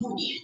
年。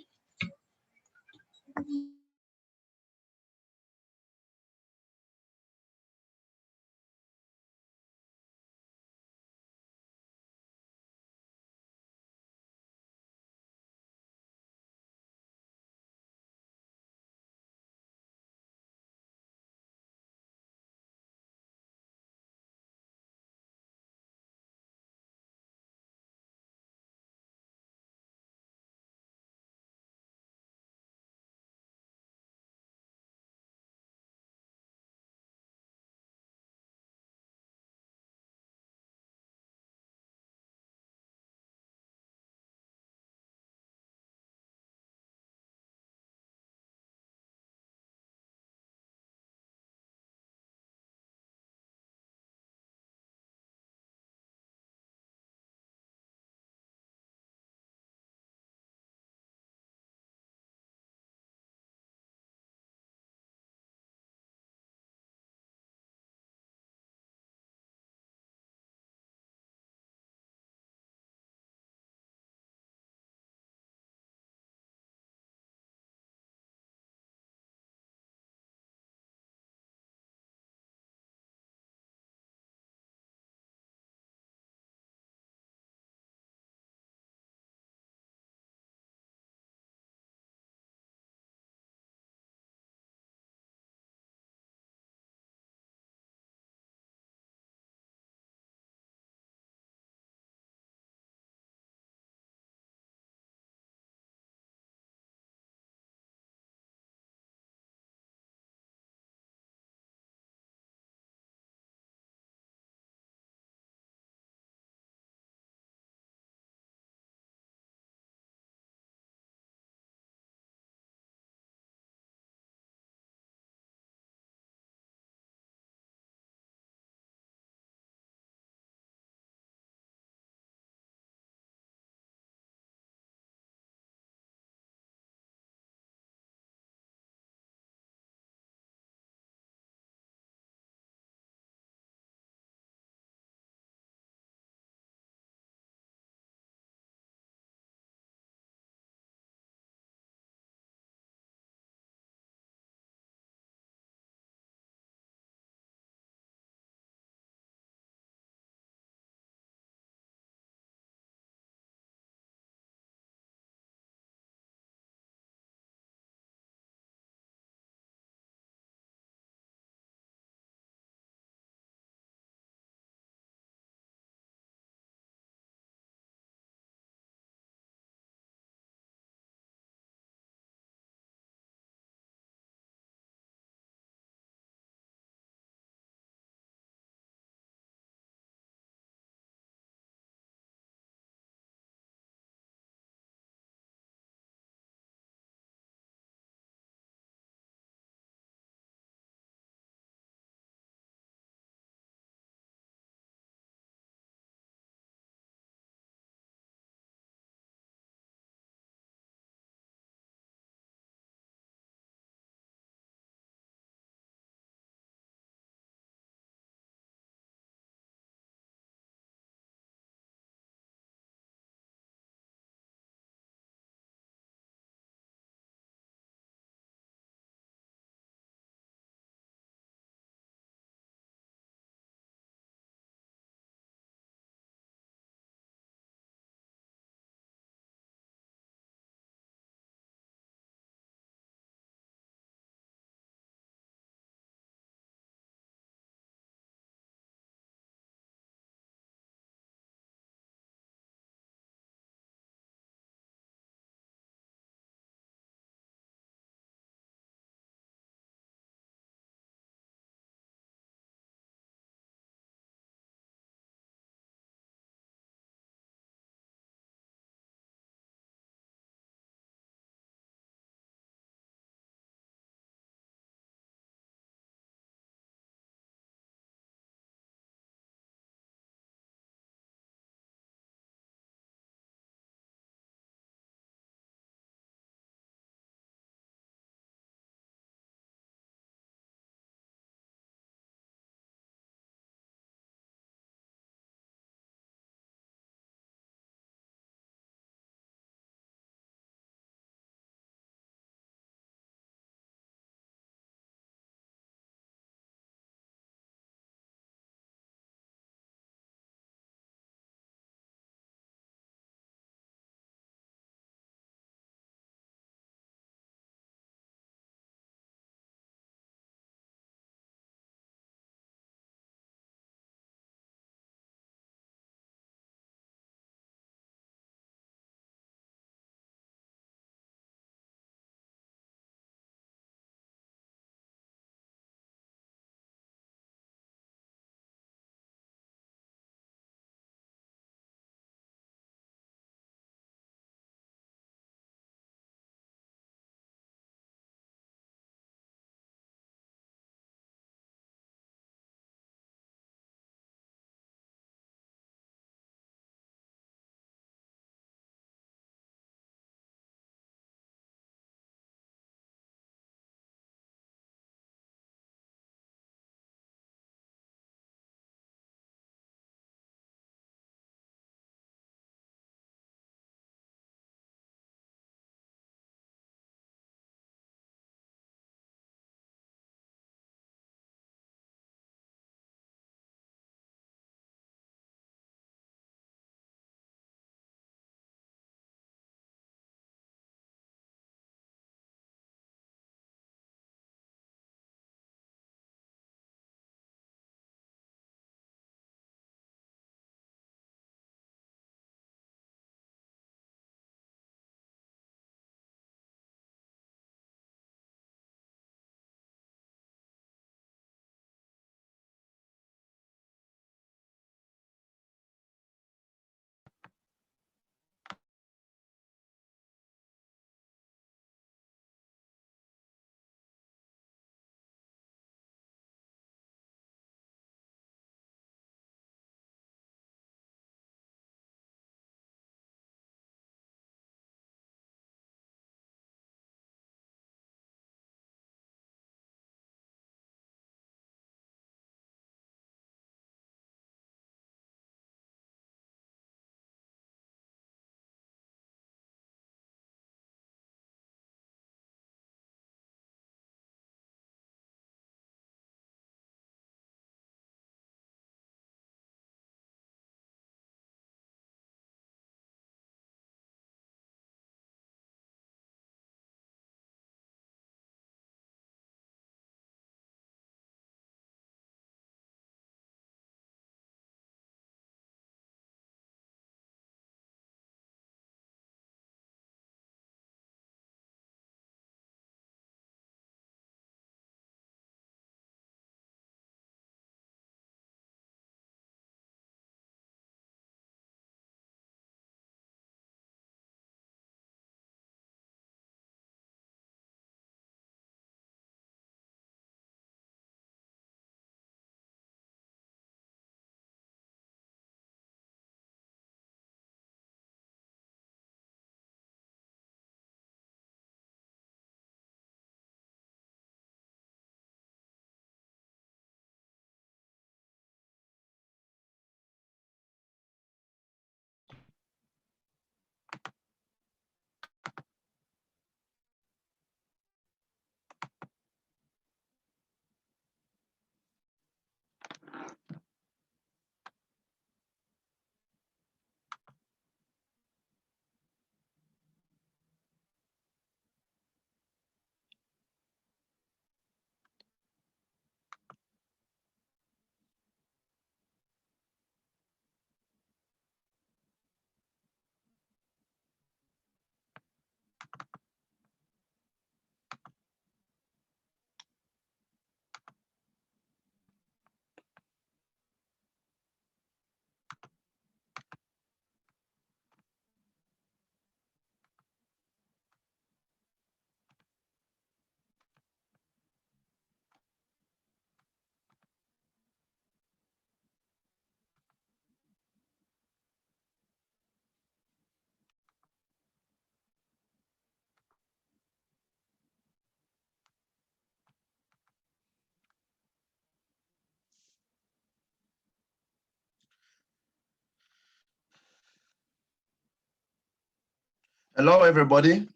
Hello, everybody.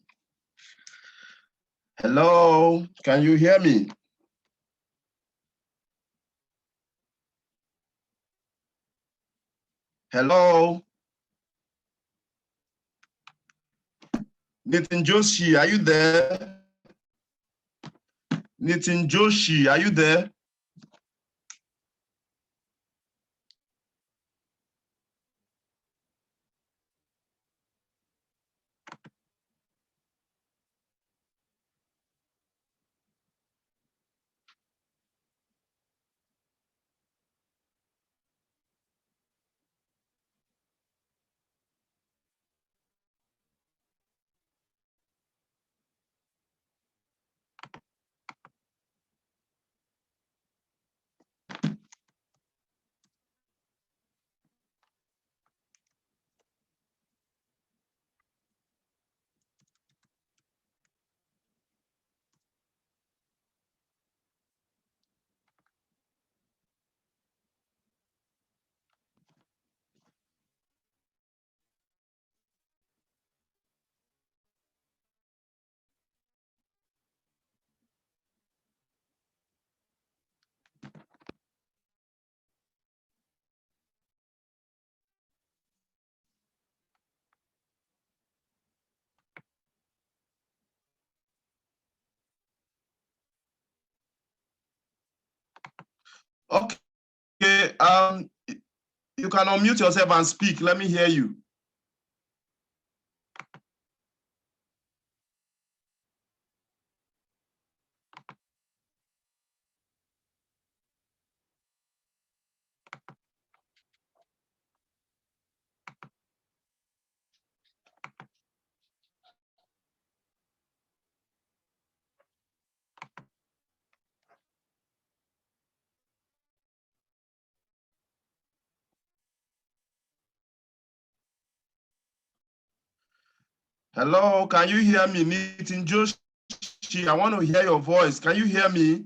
Hello, can you hear me? Hello. Nitin Joshi, are you there? Nitin Joshi, are you there? Okay, you can unmute yourself and speak. Let me hear you. Hello, can you hear me? Nitin Joshi, I want to hear your voice. Can you hear me?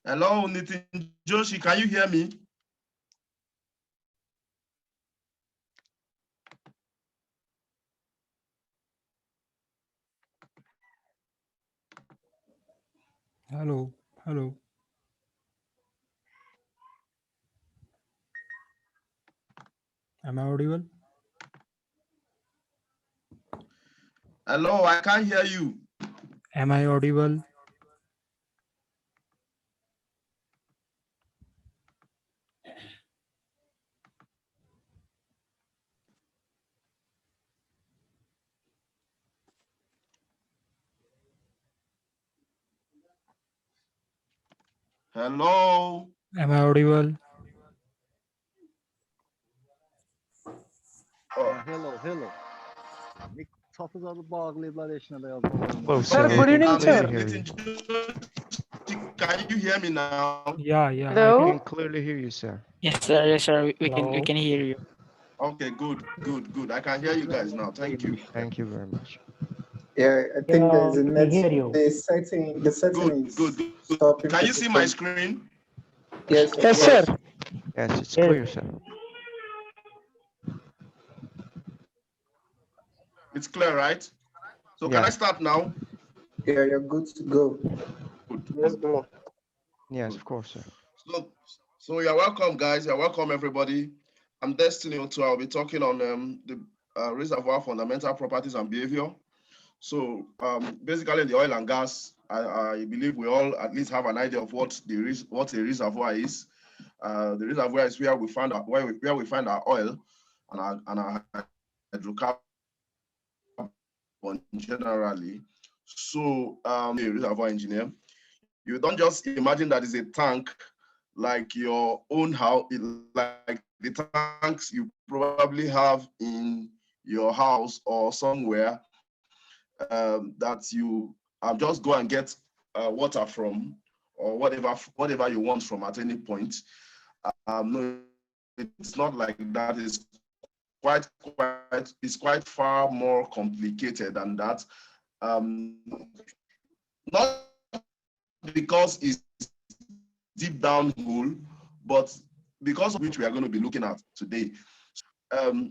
Hello, Nitin Joshi, can you hear me? Hello, hello. Am I audible? Hello, I can't hear you. Am I audible? Hello. Am I audible? Hello. Mikrofonu bağlayıblar eşinə də yazmalarını. Hello, Okay, sir. good evening, We can clearly sir. hear Nitin you. Joshi, can you hear me now? Yeah, I We Hello. can clearly hear you, sir. Yes, sir. Yes, sir. We Hello. can hear you. Okay, good. I can hear you guys now. Thank you. Thank you very much. Yeah, I think there's a we net. hear you. The setting is Good. stopping Can you people see my from. screen? Yes, Yes, sir. Yes, it's Yes. clear, sir. It's clear, right? So Yeah. can I start now? Yeah, you're good to go. Yes, go. Yes, of course, sir. So you're welcome, guys. You're welcome, everybody. I'm Destiny Otu. I'll be talking on the reservoir fundamental properties and behavior. So basically, in the oil and gas, I believe we all at least have an idea of what a reservoir is. The reservoir is where we find our oil and our hydrocarbons generally. So, a reservoir engineer, you don't just imagine that it's a tank like your own house, like the tanks you probably have in your house or somewhere that you just go and get water from, or whatever you want from at any point. No, it's not like that. It's quite far more complicated than that. Not because it's deep down hole, but because of which we are going to be looking at today. I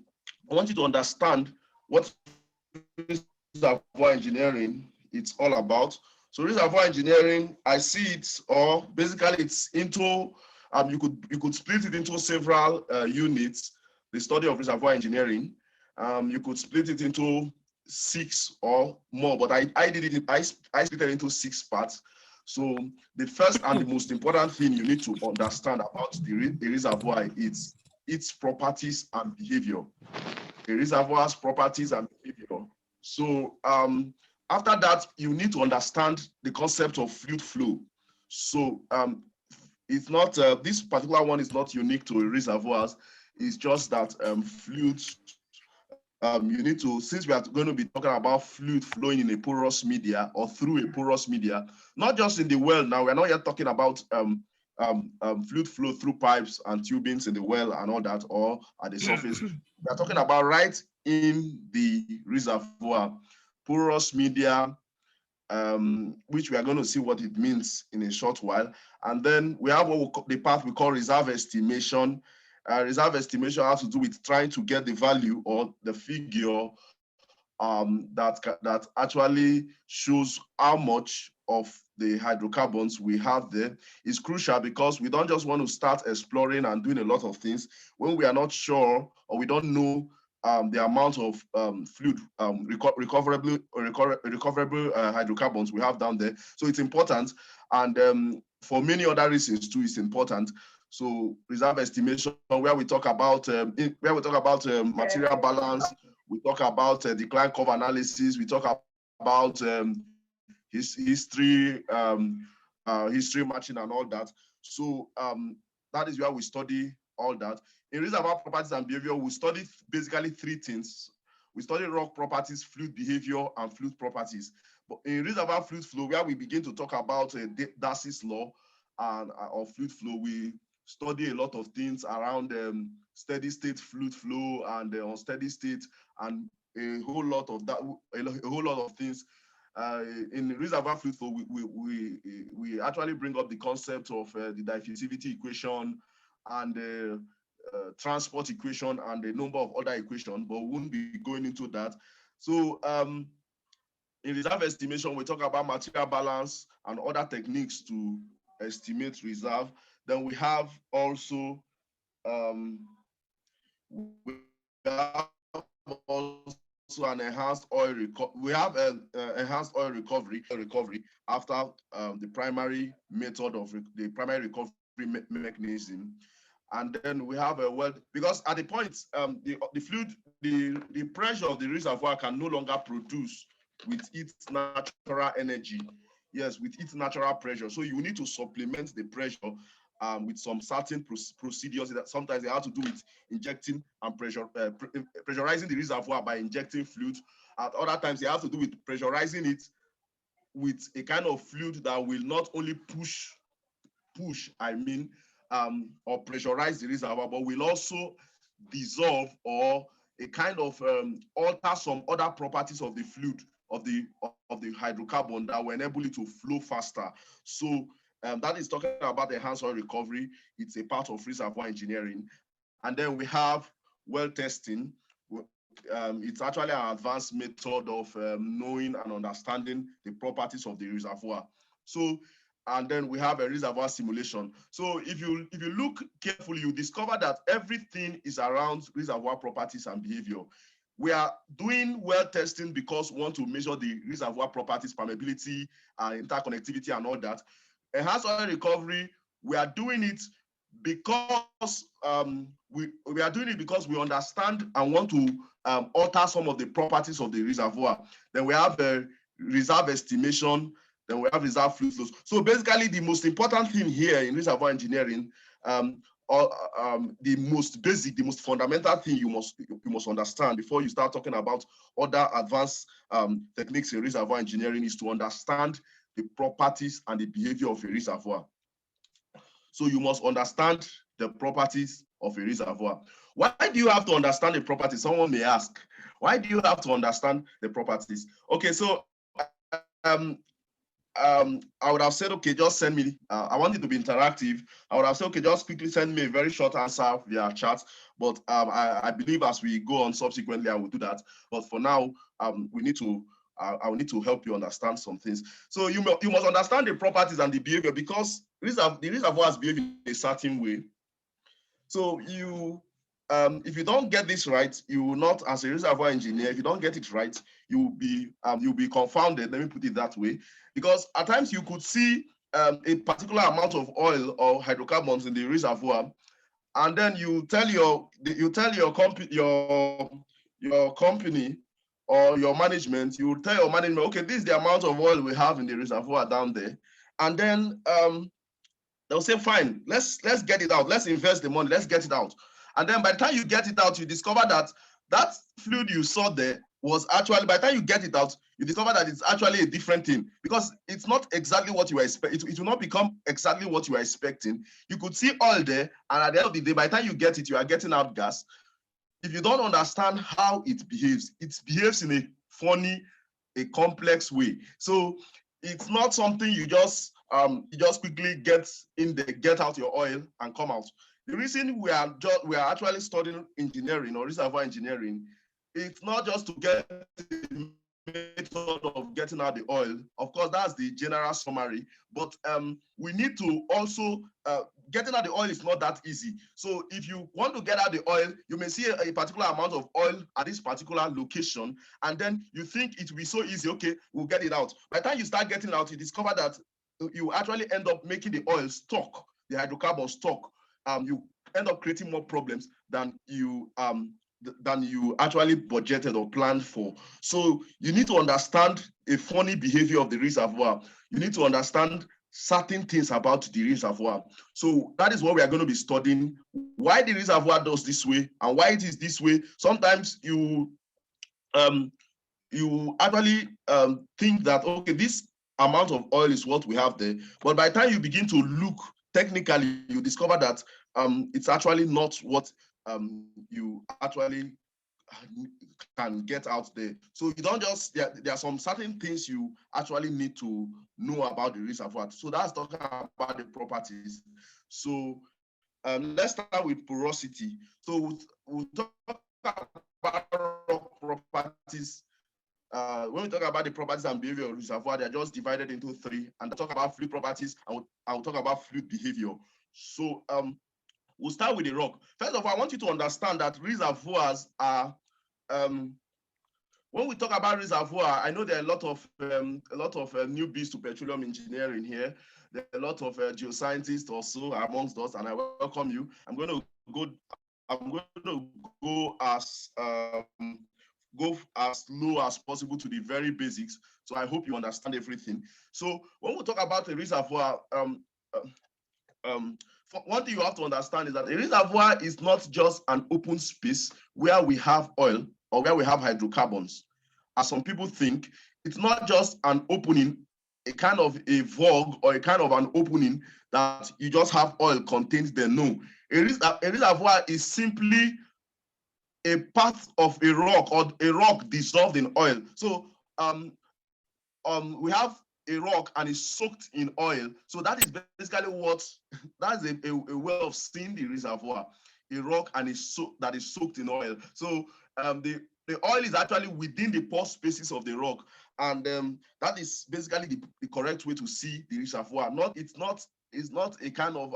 want you to understand what reservoir engineering it's all about. So reservoir engineering, I see it, or basically it's into, you could split it into several units. The study of reservoir engineering, you could split it into 6 or more, but I split it into 6 parts. So the first and the most important thing you need to understand about the reservoir is its properties and behavior. The reservoir's properties and behavior. So after that, you need to understand the concept of fluid flow. So it's not, this particular one is not unique to reservoirs. It's just that fluids, you need to, since we are going to be talking about fluid flowing in a porous media or through a porous media, not just in the well now, we're not yet talking about fluid flow through pipes and tubings in the well and all that, or at the surface. We're talking about right in the reservoir, porous media, which we are going to see what it means in a short while. And then we have the part we call reserve estimation. Reserve estimation has to do with trying to get the value or the figure that actually shows how much of the hydrocarbons we have there. Is crucial because we don't just want to start exploring and doing a lot of things when we are not sure or we don't know the amount of fluid recoverable hydrocarbons we have down there. So it's important, and for many other reasons too, it's important. So reserve estimation, where we talk about material balance, we talk about decline curve analysis, we talk about history matching and all that. So that is where we study all that. In reservoir properties and behavior, we study basically 3 things. We study rock properties, fluid behavior, and fluid properties. But in reservoir fluid flow, where we begin to talk about Darcy's law and of fluid flow, we study a lot of things around steady state fluid flow and unsteady state, and a whole lot of that, a whole lot of things. In reservoir fluid flow, we actually bring up the concept of the diffusivity equation and the transport equation and a number of other equations, but we won't be going into that. So in reserve estimation, we talk about material balance and other techniques to estimate reserve. Then we have also an enhanced oil recovery. We have enhanced oil recovery after the primary method of the primary recovery mechanism. And then we have because at the point the fluid, the pressure of the reservoir can no longer produce with its natural energy. Yes, with its natural pressure. So you need to supplement the pressure with some certain procedures that sometimes they have to do with injecting and pressurizing the reservoir by injecting fluid. At other times, they have to do with pressurizing it with a kind of fluid that will not only push, or pressurize the reservoir, but will also dissolve or a kind of alter some other properties of the fluid of the hydrocarbon that will enable it to flow faster. So that is talking about the enhanced oil recovery. It's a part of reservoir engineering. And then we have well testing. It's actually an advanced method of knowing and understanding the properties of the reservoir. So, and then we have a reservoir simulation. So if you look carefully, you discover that everything is around reservoir properties and behavior. We are doing well testing because we want to measure the reservoir properties, permeability, interconnectivity, and all that. Enhanced oil recovery, we are doing it because we are doing it because we understand and want to alter some of the properties of the reservoir. Then we have a reserve estimation, then we have reserve fluid flows. So basically, the most important thing here in reservoir engineering, the most basic, the most fundamental thing you must understand before you start talking about other advanced techniques in reservoir engineering is to understand the properties and the behavior of a reservoir. So you must understand the properties of a reservoir. Why do you have to understand the properties? Someone may ask, why do you have to understand the properties? Okay, so I would have said, okay, just send me, I want it to be interactive. I would have said, okay, just quickly send me a very short answer via chat. But I believe as we go on subsequently, I will do that. But for now, we need to, I will need to help you understand some things. So you must understand the properties and the behavior, because the reservoirs behave in a certain way. So if you don't get this right, you will not, as a reservoir engineer, if you don't get it right, you'll be confounded. Let me put it that way, because at times you could see a particular amount of oil or hydrocarbons in the reservoir, and then you tell your company or your management, you tell your management, okay, this is the amount of oil we have in the reservoir down there, and then they'll say, fine, let's get it out, let's invest the money, let's get it out. And then by the time you get it out, you discover that that fluid you saw there was actually, by the time you get it out, you discover that it's actually a different thing, because it's not exactly what you were expecting. It will not become exactly what you were expecting. You could see oil there, and at the end of the day, by the time you get it, you are getting out gas. If you don't understand how it behaves in a funny, a complex way. So it's not something you just quickly get in there, get out your oil and come out. The reason we are actually studying engineering or reservoir engineering, it's not just to get the method of getting out the oil. Of course, that's the general summary, but we need to also, getting out the oil is not that easy. So if you want to get out the oil, you may see a particular amount of oil at this particular location, and then you think it will be so easy, okay, we'll get it out. By the time you start getting it out, you discover that you actually end up making the oil stock, the hydrocarbon stock. You end up creating more problems than you actually budgeted or planned for. So you need to understand a funny behavior of the reservoir. You need to understand certain things about the reservoir. So that is what we are going to be studying, why the reservoir does this way and why it is this way. Sometimes you actually think that, okay, this amount of oil is what we have there. But by the time you begin to look technically, you discover that it's actually not what you actually can get out there. So you don't just, there are some certain things you actually need to know about the reservoir. So that's talking about the properties. So let's start with porosity. So we'll talk about rock properties. When we talk about the properties and behavior of reservoir, they're just divided into three. And I talk about fluid properties, and I'll talk about fluid behavior. So we'll start with the rock. First of all, I want you to understand that reservoirs are, when we talk about reservoir, I know there are a lot of newbies to petroleum engineering here. There are a lot of geoscientists also amongst us, and I welcome you. I'm going to go as low as possible to the very basics. So I hope you understand everything. So when we talk about a reservoir, one thing you have to understand is that a reservoir is not just an open space where we have oil or where we have hydrocarbons. As some people think, it's not just an opening, a kind of a vogue or a kind of an opening that you just have oil contained there. No, a reservoir is simply a part of a rock or a rock dissolved in oil. So we have a rock and it's soaked in oil. So that is basically that's a way of seeing the reservoir, a rock and that is soaked in oil. So the oil is actually within the pore spaces of the rock, and that is basically the correct way to see the reservoir. It's not a kind of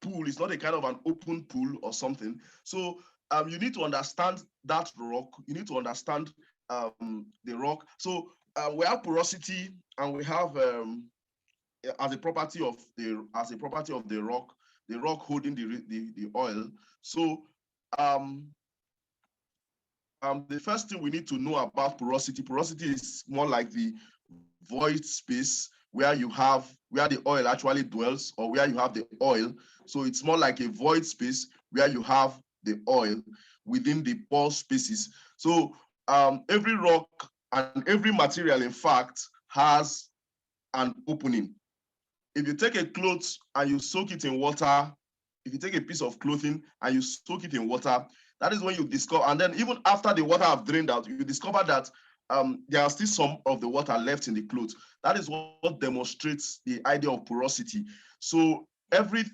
pool. It's not a kind of an open pool or something. So you need to understand that rock. You need to understand the rock. So we have porosity and we have as a property of the rock holding the oil. So the first thing we need to know about porosity is more like the void space where the oil actually dwells, or where you have the oil. So it's more like a void space where you have the oil within the pore spaces. So every rock and every material, in fact, has an opening. If you take a cloth and you soak it in water, if you take a piece of clothing and you soak it in water, that is when you discover, and then even after the water have drained out, you discover that there are still some of the water left in the cloth. That is what demonstrates the idea of porosity. So every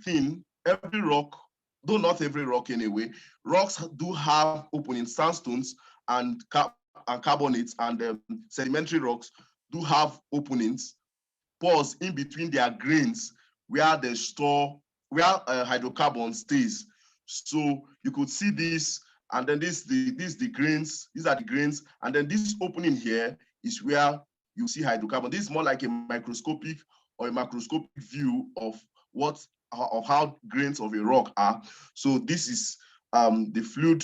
rock, though not every rock anyway, rocks do have openings. Sandstones and carbonates and sedimentary rocks do have openings, pores in between their grains where they store, where hydrocarbon stays. So you could see this, and then these are the grains, and then this opening here is where you see hydrocarbon. This is more like a microscopic or a macroscopic view of how grains of a rock are. So this is the fluid,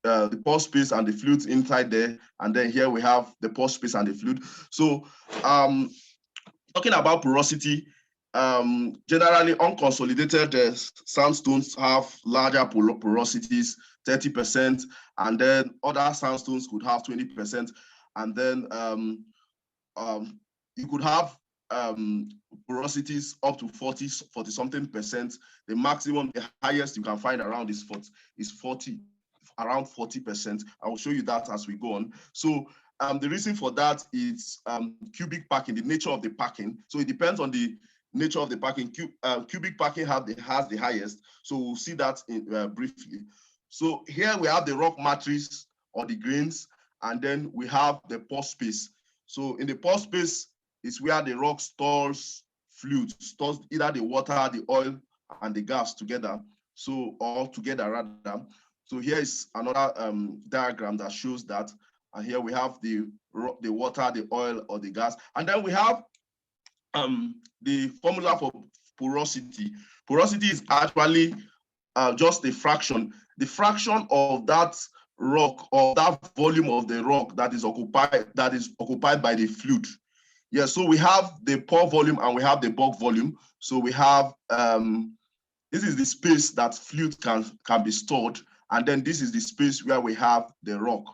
the pore space and the fluids inside there, and then here we have the pore space and the fluid. So talking about porosity, generally unconsolidated sandstones have larger porosities, 30%, and then other sandstones could have 20%, and then you could have porosities up to 40 something percent. The maximum, the highest you can find around is 40, around 40%. I will show you that as we go on. So the reason for that is cubic packing, the nature of the packing. So it depends on the nature of the packing. Cubic packing has the highest. So we'll see that briefly. So here we have the rock matrix or the grains, and then we have the pore space. So in the pore space is where the rock stores fluids, stores either the water, the oil, and the gas together. So all together rather. So here is another diagram that shows that. And here we have the water, the oil, or the gas. And then we have the formula for porosity. Porosity is actually just a fraction. The fraction of that rock, or that volume of the rock that is occupied by the fluid. Yeah, so we have the pore volume and we have the bulk volume. So we have, this is the space that fluid can be stored. And then this is the space where we have the rock.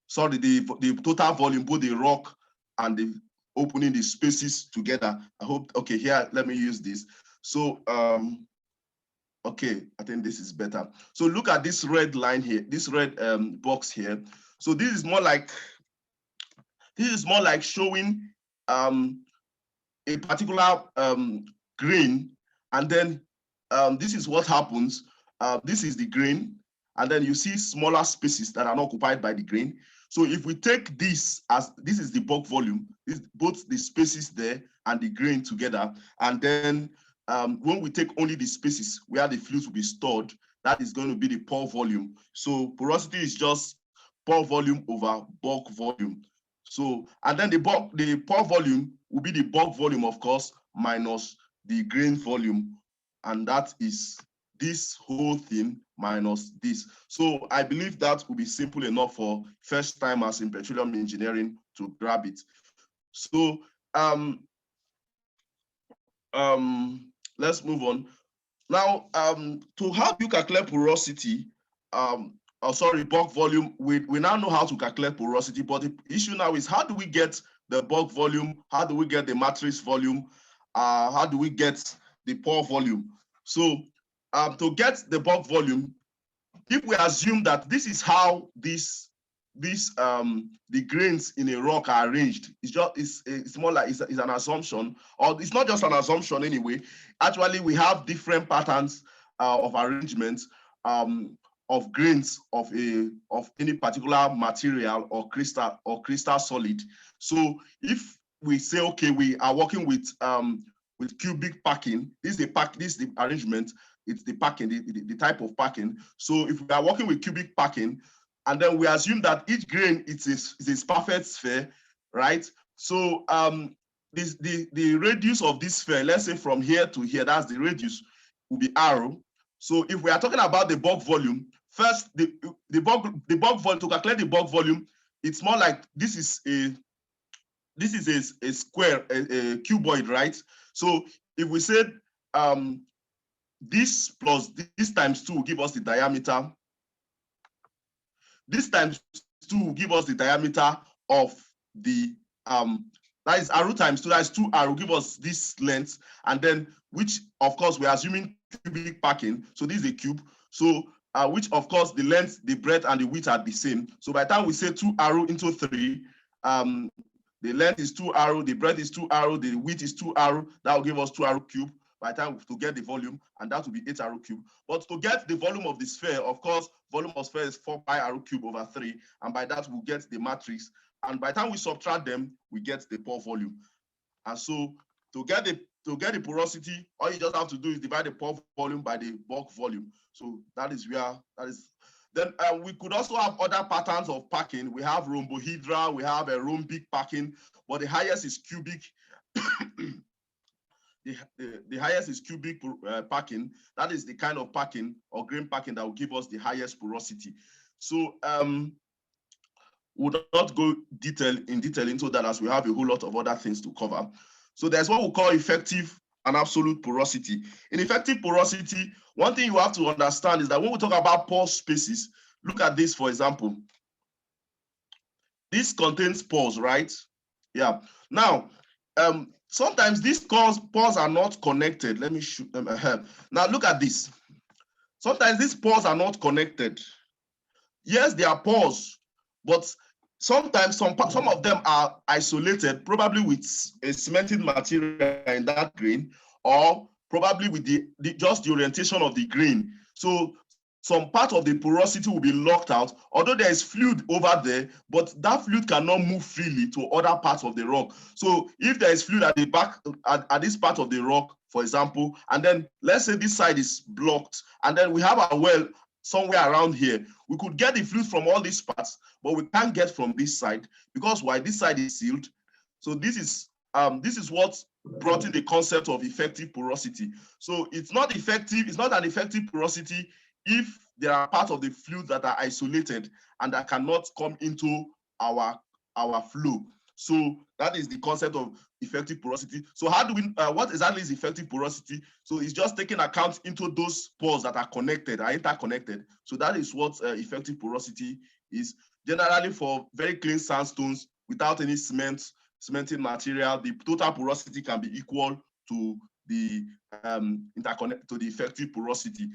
Sorry, the total volume, both the rock and the opening, the spaces together. I hope, okay, here, let me use this. So, okay, I think this is better. So look at this red line here, this red box here. So this is more like showing a particular grain, and then this is what happens. This is the grain, and then you see smaller spaces that are not occupied by the grain. So if we take this as, this is the bulk volume, both the spaces there and the grain together, and then when we take only the spaces where the fluids will be stored, that is going to be the pore volume. So porosity is just pore volume over bulk volume. So, and then the pore volume will be the bulk volume, of course, minus the grain volume. And that is this whole thing minus this. So I believe that will be simple enough for first timers in petroleum engineering to grab it. So let's move on. Now, to help you calculate porosity, bulk volume, we now know how to calculate porosity, but the issue now is how do we get the bulk volume? How do we get the matrix volume? How do we get the pore volume? So to get the bulk volume, if we assume that this is how the grains in a rock are arranged, it's more like it's an assumption, or it's not just an assumption anyway. Actually, we have different patterns of arrangement of grains of any particular material or crystal solid. So if we say, okay, we are working with cubic packing, this is the arrangement. It's the packing, the type of packing. So if we are working with cubic packing, and then we assume that each grain is a perfect sphere, right? So the radius of this sphere, let's say from here to here, that's the radius, will be arrow. So if we are talking about the bulk volume, first the bulk volume, to calculate the bulk volume, it's more like this is a square, a cuboid, right? So if we said this plus this times 2 will give us the diameter. This times 2 will give us the diameter of the that is arrow times 2, that is 2 arrow, give us this length, and then which of course we're assuming cubic packing, so this is a cube. So which of course the length, the breadth, and the width are the same. So by the time we say 2 arrow into 3, the length is 2 arrow, the breadth is 2 arrow, the width is 2 arrow, that will give us 2 arrow cube by the time to get the volume, and that will be 8 arrow cube. But to get the volume of the sphere, of course, volume of sphere is 4 pi arrow cube over 3, and by that we'll get the matrix. And by the time we subtract them, we get the pore volume. And so to get the porosity, all you just have to do is divide the pore volume by the bulk volume. So that is where that is. Then we could also have other patterns of packing. We have rhombohedral, we have a rhombic packing, but the highest is cubic. The highest is cubic packing. That is the kind of packing or grain packing that will give us the highest porosity. So we'll not go in detail into that, as we have a whole lot of other things to cover. So there's what we call effective and absolute porosity. In effective porosity, one thing you have to understand is that when we talk about pore spaces, look at this, for example. This contains pores, right? Yeah. Now, sometimes these pores are not connected. Let me shoot them ahead. Now, look at this. Sometimes these pores are not connected. Yes, they are pores, but sometimes some of them are isolated, probably with a cemented material in that grain, or probably with just the orientation of the grain. So some part of the porosity will be locked out, although there is fluid over there, but that fluid cannot move freely to other parts of the rock. So if there is fluid at the back, at this part of the rock, for example, and then let's say this side is blocked, and then we have a well somewhere around here, we could get the fluid from all these parts, but we can't get from this side because why? This side is sealed. So this is what brought in the concept of effective porosity. So it's not effective, it's not an effective porosity if there are parts of the fluid that are isolated and that cannot come into our flow. So that is the concept of effective porosity. So how do we, what exactly is effective porosity? So it's just taking account into those pores that are connected, are interconnected. So that is what effective porosity is. Generally for very clean sandstones without any cementing material, the total porosity can be equal to the effective porosity.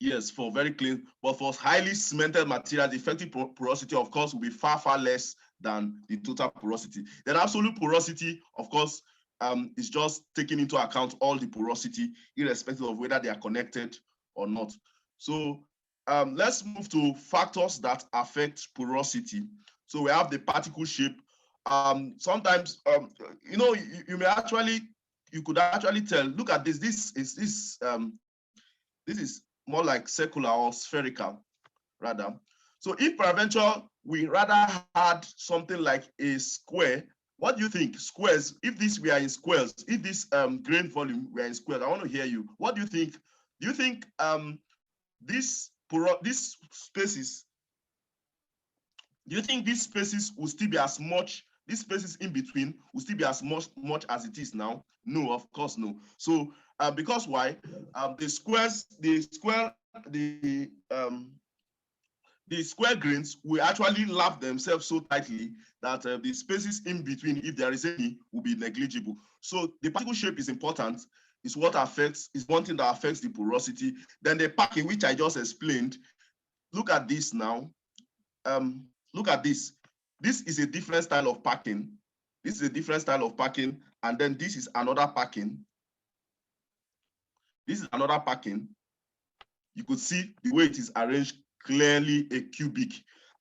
Yes, for very clean, but for highly cemented material, the effective porosity, of course, will be far, far less than the total porosity. Then absolute porosity, of course, is just taking into account all the porosity, irrespective of whether they are connected or not. So let's move to factors that affect porosity. So we have the particle shape. Sometimes, you could actually tell. Look at this. This is more like circular or spherical, rather. So if peradventure we rather had something like a square, what do you think? Squares, if we are in squares, if this grain volume we are in squares, I want to hear you. What do you think? Do you think these spaces, do you think these spaces will still be as much, these spaces in between will still be as much as it is now? No, of course no. So because why? The square grains will actually lap themselves so tightly that the spaces in between, if there is any, will be negligible. So the particle shape is important. Is one thing that affects the porosity. Then the packing, which I just explained. Look at this now. Look at this. This is a different style of packing. This is a different style of packing, and then this is another packing. This is another packing. You could see the way it is arranged, clearly a cubic,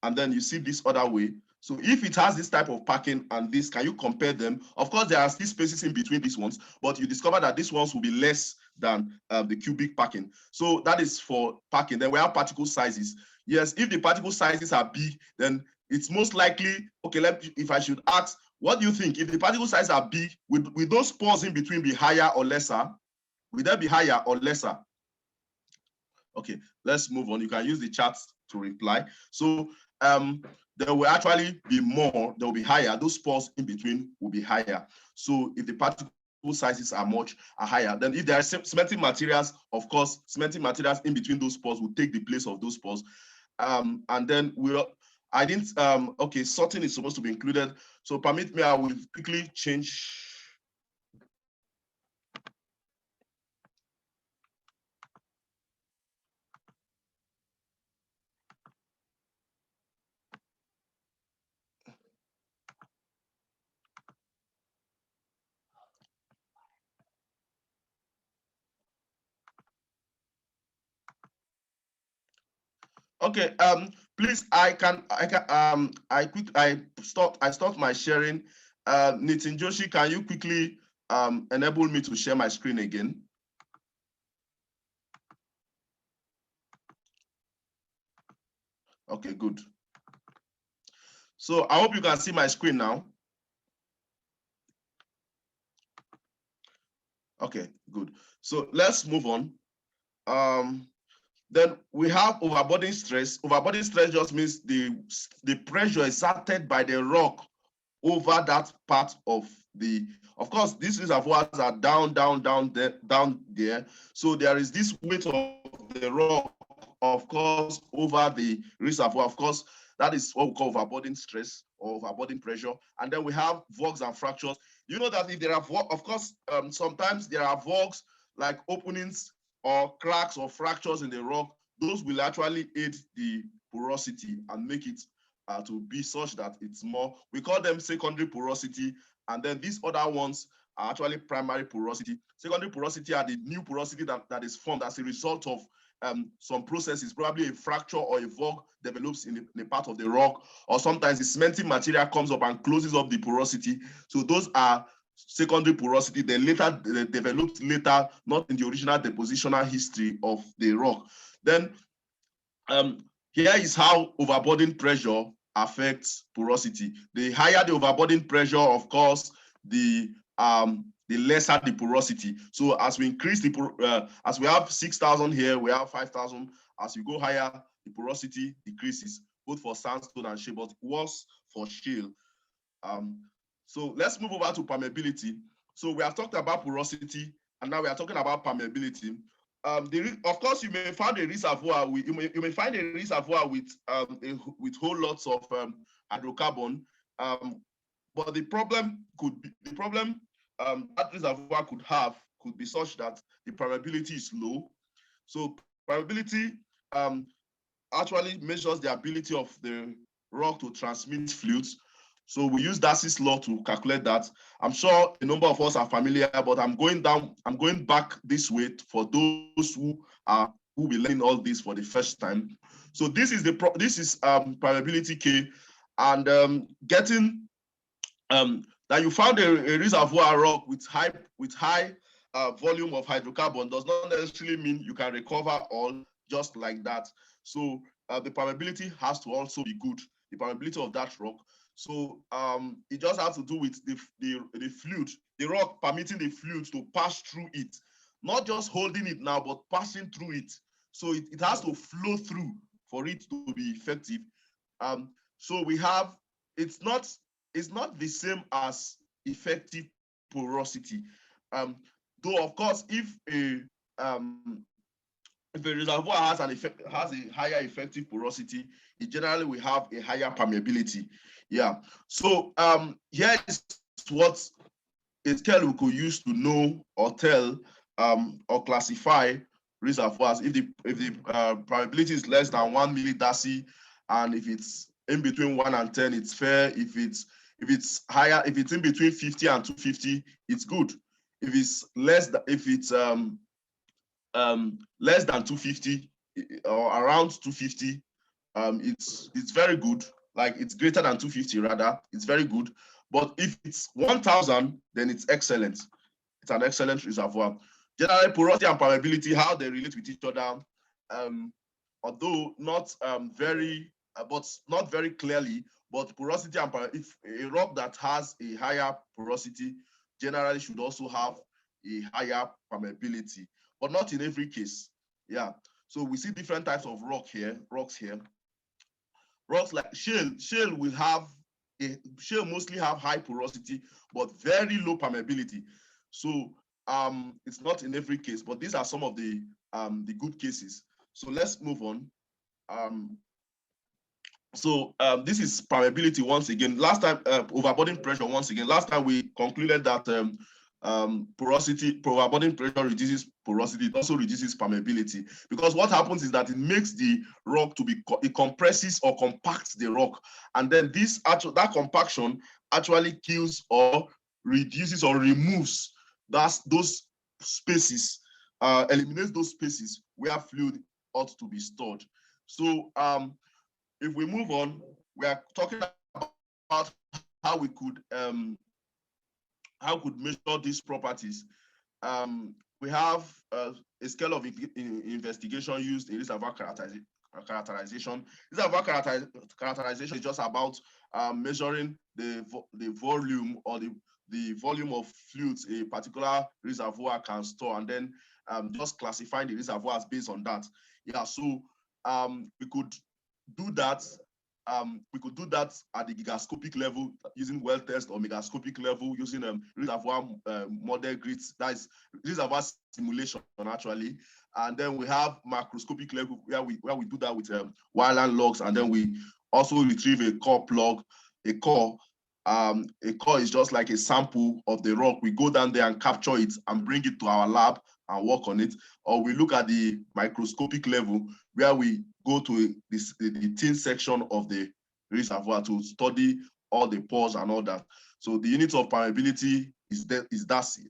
and then you see this other way. So if it has this type of packing and this, can you compare them? Of course, there are still spaces in between these ones, but you discover that these ones will be less than the cubic packing. So that is for packing. Then we have particle sizes. Yes, if the particle sizes are big, then it's most likely, okay, if I should ask, What do you think? If the particle size are big, will those pores in between be higher or lesser? Will they be higher or lesser? Okay, let's move on. You can use the chat to reply. So there will actually be more, there will be higher. Those pores in between will be higher. So if the particle sizes are higher, then if there are cementing materials, of course, cementing materials in between those pores will take the place of those pores. And then okay, sorting is supposed to be included. So permit me, I will quickly change. Okay, please, I stopped my sharing. Nitin Joshi, can you quickly enable me to share my screen again? Okay, good. So I hope you can see my screen now. Okay, good. So let's move on. Then we have overburden stress. Overburden stress just means the pressure exerted by the rock over that part of the, of course, these reservoirs are down there. So there is this weight of the rock, of course, over the reservoir. Of course, that is what we call overburden stress or overburden pressure. And then we have vogs and fractures. You know that if there are, of course, sometimes there are vogs like openings or cracks or fractures in the rock. Those will actually aid the porosity and make it to be such that it's more, we call them secondary porosity, and then these other ones are actually primary porosity. Secondary porosity are the new porosity that is formed as a result of some processes, probably a fracture or a vog develops in a part of the rock, or sometimes the cementing material comes up and closes up the porosity. So those are secondary porosity. They developed later, not in the original depositional history of the rock. Then here is how overburden pressure affects porosity. The higher the overburden pressure, of course, the lesser the porosity. So as we increase as we have 6,000 here, we have 5,000. As you go higher, the porosity decreases, both for sandstone and shale, but worse for shale. So let's move over to permeability. So we have talked about porosity, and now we are talking about permeability. Of course, you may find a reservoir. You may find a reservoir with whole lots of hydrocarbon, but the problem that reservoir could be such that the permeability is low. So permeability actually measures the ability of the rock to transmit fluids. So we use Darcy's law to calculate that. I'm sure a number of us are familiar, but I'm going back this way for those who will be learning all this for the first time. So this is permeability K, and getting that you found a reservoir rock with high volume of hydrocarbon does not necessarily mean you can recover all just like that. So the permeability has to also be good, the permeability of that rock. So it just has to do with the fluid, the rock permitting the fluid to pass through it, not just holding it now, but passing through it. So it has to flow through for it to be effective. So we have, it's not the same as effective porosity. Though of course, if a reservoir has a higher effective porosity, it generally will have a higher permeability. Yeah. So here is what a scale we could use to know or tell or classify reservoirs. If the permeability is less than 1 millidarcy, and if it's in between 1 and 10, it's fair. If it's higher, if it's in between 50 and 250, it's good. If it's less than 250 or around 250, it's very good. Like it's greater than 250 rather, it's very good. But if it's 1,000, then it's excellent. It's an excellent reservoir. Generally, porosity and permeability, how they relate with each other, although not very but not very clearly. But porosity and if a rock that has a higher porosity generally should also have a higher permeability, but not in every case. Yeah. So we see different types of rocks here. Rocks like shale will have shale mostly have high porosity, but very low permeability. So it's not in every case, but these are some of the good cases. So let's move on. This is permeability once again. Last time, overburden pressure once again. Last time we concluded that overburden pressure reduces porosity. It also reduces permeability, because what happens is that it makes the rock it compresses or compacts the rock, and then that compaction actually kills or reduces or removes those spaces, eliminates those spaces where fluid ought to be stored. So if we move on, we are talking about how we could measure these properties. We have a scale of investigation used in reservoir characterization. Reservoir characterization is just about measuring the volume or the volume of fluids a particular reservoir can store, and then just classifying the reservoirs based on that. Yeah, so we could do that. We could do that at the gigascopic level using well test, or megascopic level using reservoir model grids. That is reservoir simulation actually. And then we have macroscopic level where we do that with wireline logs, and then we also retrieve a core plug. A core is just like a sample of the rock. We go down there and capture it and bring it to our lab and work on it. Or we look at the microscopic level where we go to the thin section of the reservoir to study all the pores and all that. So the unit of permeability is DASI.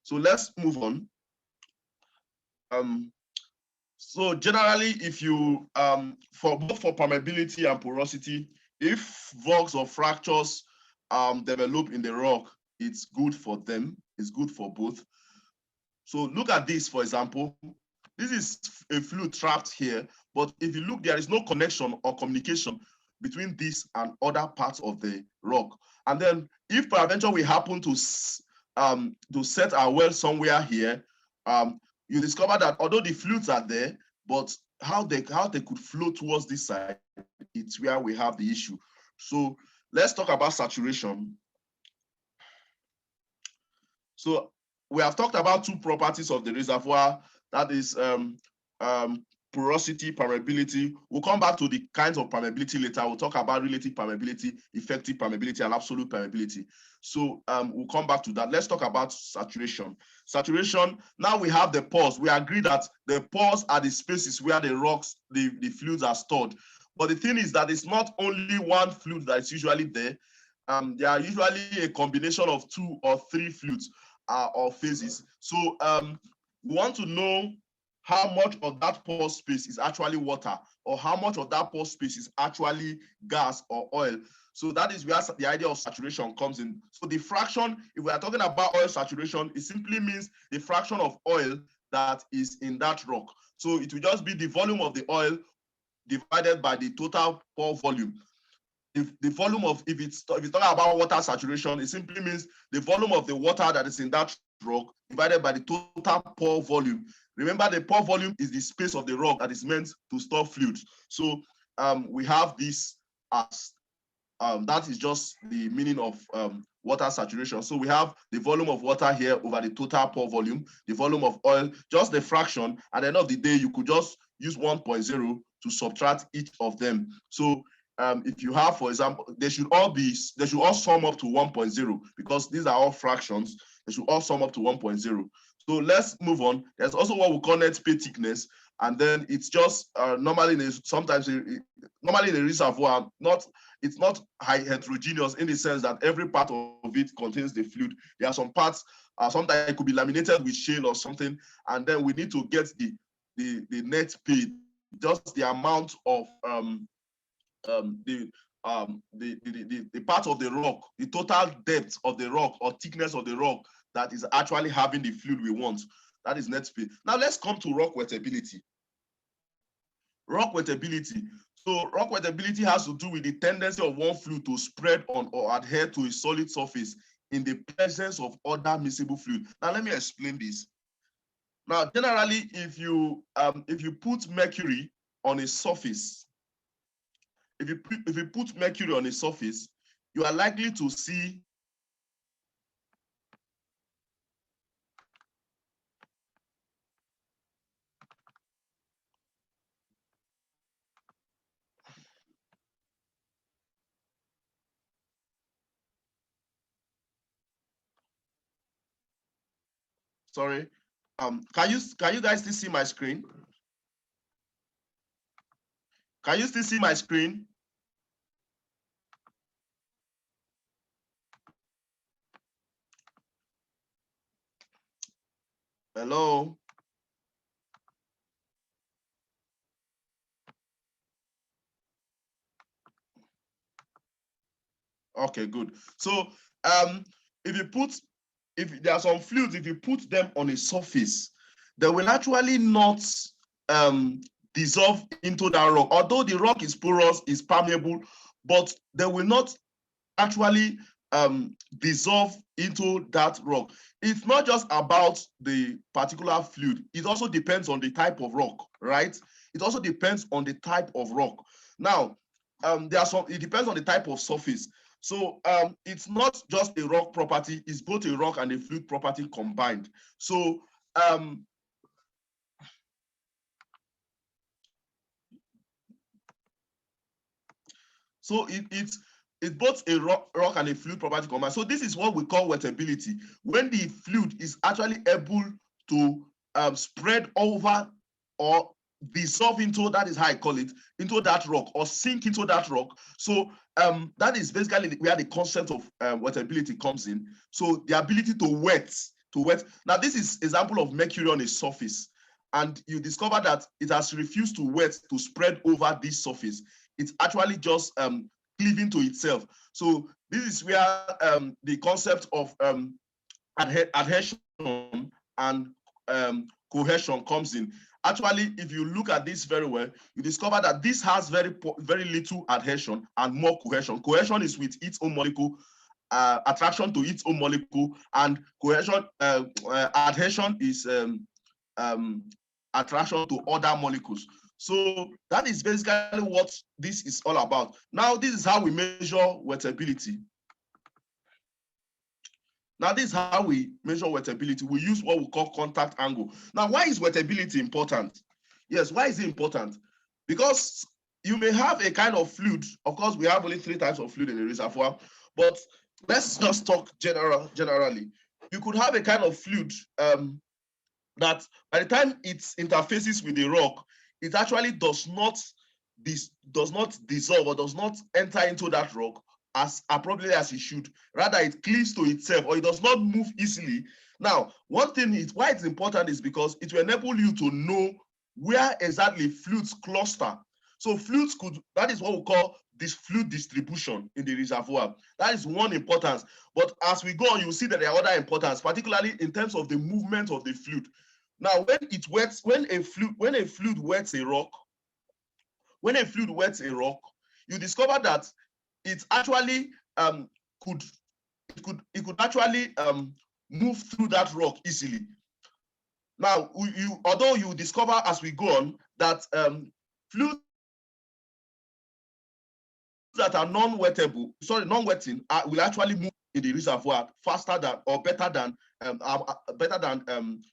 So let's move on. So generally, if you for both for permeability and porosity, if vogs or fractures develop in the rock, it's good for them. It's good for both. So look at this, for example. This is a fluid trapped here, but if you look, there is no connection or communication between this and other parts of the rock. And then if peradventure we happen to set our well somewhere here, you discover that although the fluids are there, but how they could flow towards this side, it's where we have the issue. So let's talk about saturation. So we have talked about two properties of the reservoir, that is porosity, permeability. We'll come back to the kinds of permeability later. We'll talk about relative permeability, effective permeability, and absolute permeability. So we'll come back to that. Let's talk about saturation. Saturation, now we have the pores. We agree that the pores are the spaces where the rocks, the fluids are stored. But the thing is that it's not only one fluid that is usually there. There are usually a combination of 2 or 3 fluids or phases. So we want to know how much of that pore space is actually water, or how much of that pore space is actually gas or oil. So that is where the idea of saturation comes in. So the fraction, if we are talking about oil saturation, it simply means the fraction of oil that is in that rock. So it will just be the volume of the oil divided by the total pore volume. If the volume of, if it's talking about water saturation, it simply means the volume of the water that is in that rock divided by the total pore volume. Remember, the pore volume is the space of the rock that is meant to store fluids. So we have this as that is just the meaning of water saturation. So we have the volume of water here over the total pore volume, the volume of oil, just the fraction. At the end of the day, you could just use 1.0 to subtract each of them. So if you have, for example, they should all sum up to 1.0, because these are all fractions. They should all sum up to 1.0. So let's move on. There's also what we call net pay thickness, and then it's just normally in a reservoir, it's not heterogeneous in the sense that every part of it contains the fluid. There are some parts, sometimes it could be laminated with shale or something, and then we need to get the net pay, just the amount of the part of the rock, the total depth of the rock or thickness of the rock that is actually having the fluid we want. That is net pay. Now let's come to rock wettability. Rock wettability. So rock wettability has to do with the tendency of one fluid to spread on or adhere to a solid surface in the presence of other miscible fluid. Now let me explain this. Now, generally, if you put mercury on a surface, if you put mercury on a surface, you are likely to see sorry, can you guys still see my screen? Can you still see my screen? Hello? Okay, good. So if there are some fluids, if you put them on a surface, they will actually not dissolve into that rock. Although the rock is porous, is permeable, but they will not actually dissolve into that rock. It's not just about the particular fluid. It also depends on the type of rock, right? It also depends on the type of rock. Now, it depends on the type of surface. So it's not just a rock property, it's both a rock and a fluid property combined. So it's both a rock and a fluid property combined. So this is what we call wettability. When the fluid is actually able to spread over or dissolve into, that is how I call it, into that rock or sink into that rock. So that is basically where the concept of wettability comes in. So the ability to wet. Now this is example of mercury on a surface, and you discover that it has refused to wet to spread over this surface. It's actually just cleaving to itself. So this is where the concept of adhesion and cohesion comes in. Actually, if you look at this very well, you discover that this has very little adhesion and more cohesion. Cohesion is with its own molecule, attraction to its own molecule, and cohesion, adhesion is attraction to other molecules. So that is basically what this is all about. Now, this is how we measure wettability. Now, this is how we measure wettability. We use what we call contact angle. Now, why is wettability important? Yes, why is it important? Because you may have a kind of fluid. Of course, we have only 3 types of fluid in a reservoir, but let's just talk generally. You could have a kind of fluid that by the time it interfaces with the rock, it actually does not dissolve or does not enter into that rock as appropriately as it should. Rather, it cleaves to itself or it does not move easily. Now, one thing is why it's important is because it will enable you to know where exactly fluids cluster. So fluids that is what we call this fluid distribution in the reservoir. That is one importance. But as we go on, you'll see that there are other importance, particularly in terms of the movement of the fluid. Now, when a fluid wets a rock, you discover that it actually could actually move through that rock easily. Now, although you discover as we go on that fluids that are non-wetting will actually move in the reservoir faster than or better than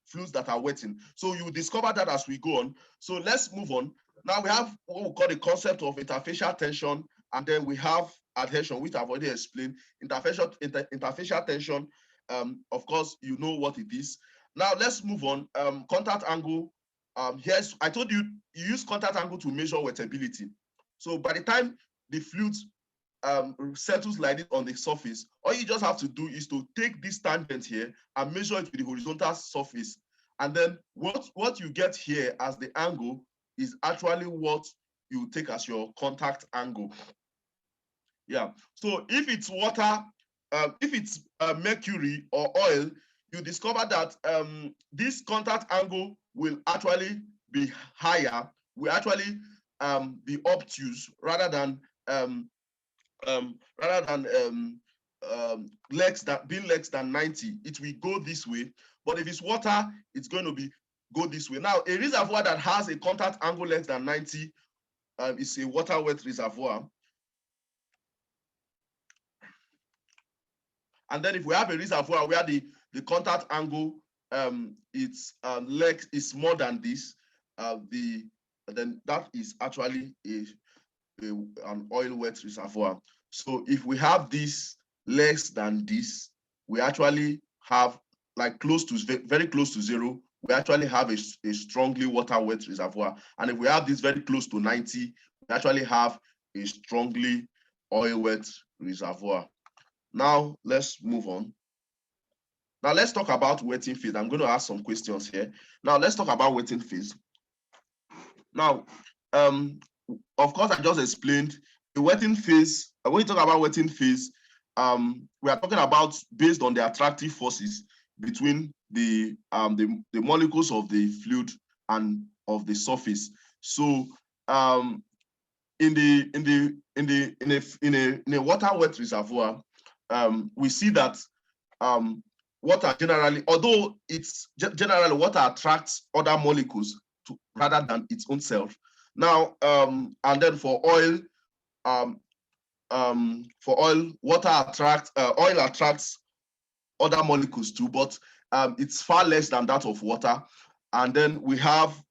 fluids that are wetting. So you discover that as we go on. So let's move on. Now we have what we call the concept of interfacial tension, and then we have adhesion, which I've already explained. Interfacial tension, of course, you know what it is. Now let's move on. Contact angle. Here's, I told you, you use contact angle to measure wettability. So by the time the fluid settles like this on the surface, all you just have to do is to take this tangent here and measure it with the horizontal surface. And then what you get here as the angle is actually what you take as your contact angle. Yeah. So if it's water, if it's mercury or oil, you discover that this contact angle will actually be higher, will actually be obtuse rather than less than 90. It will go this way. But if it's water, it's going to go this way. Now, a reservoir that has a contact angle less than 90 is a water wet reservoir. And then if we have a reservoir where the contact angle it's more than this, then that is actually an oil wet reservoir. So if we have this less than this, we actually have like very close to zero. We actually have a strongly water wet reservoir. And if we have this very close to 90, we actually have a strongly oil wet reservoir. Now let's move on. Now let's talk about wetting phase. I'm going to ask some questions here. Now let's talk about wetting phase. Now, of course, I just explained the wetting phase. When we talk about wetting phase, we are talking about based on the attractive forces between the molecules of the fluid and of the surface. So, in a water wet reservoir, we see that water generally, although it's generally water attracts other molecules rather than its own self. Now, and then for oil, water attracts oil attracts other molecules too, but it's far less than that of water. And then we have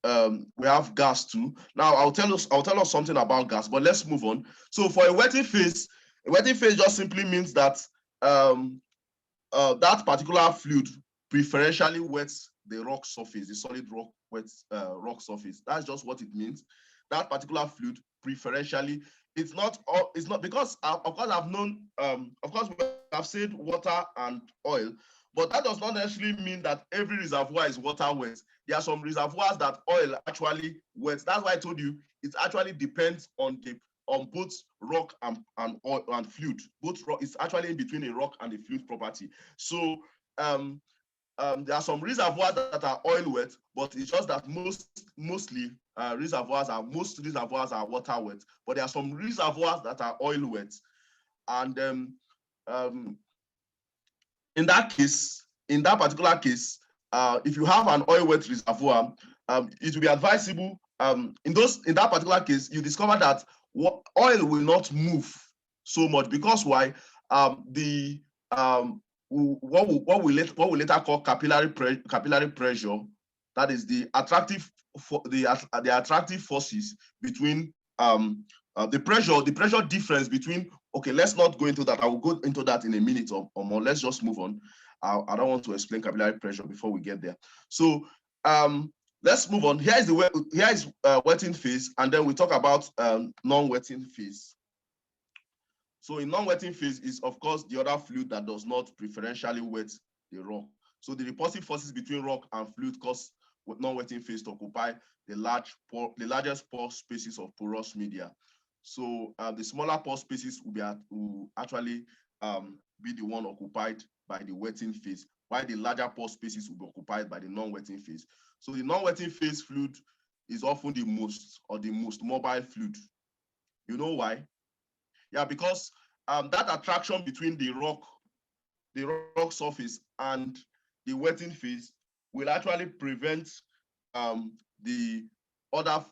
gas too. Now I'll tell us something about gas, but let's move on. So for a wetting phase just simply means that that particular fluid preferentially wets the rock surface, the solid rock rock surface. That's just what it means. That particular fluid preferentially. It's not because of course I've known of course we have said water and oil, but that does not necessarily mean that every reservoir is water wet. There are some reservoirs that oil actually wets. That's why I told you it actually depends on both rock and oil and fluid. Both rock is actually in between a rock and a fluid property. So there are some reservoirs that are oil wet, but it's just that most reservoirs are water wet. But there are some reservoirs that are oil wet, and in that particular case, if you have an oil wet reservoir, it will be advisable. In that particular case, you discover that oil will not move so much because why? What we later call capillary pressure, that is the attractive forces between the pressure difference between. Okay, let's not go into that. I will go into that in a minute or more. Let's just move on. I don't want to explain capillary pressure before we get there. So let's move on. Here is wetting phase, and then we talk about non-wetting phase. So in non-wetting phase is, of course, the other fluid that does not preferentially wet the rock. So the repulsive forces between rock and fluid cause non-wetting phase to occupy the largest pore spaces of porous media. So the smaller pore spaces will actually be the one occupied by the wetting phase, while the larger pore spaces will be occupied by the non-wetting phase. So the non-wetting phase fluid is often the most mobile fluid. You know why? Yeah, because that attraction between the rock surface and the wetting phase will actually prevent the other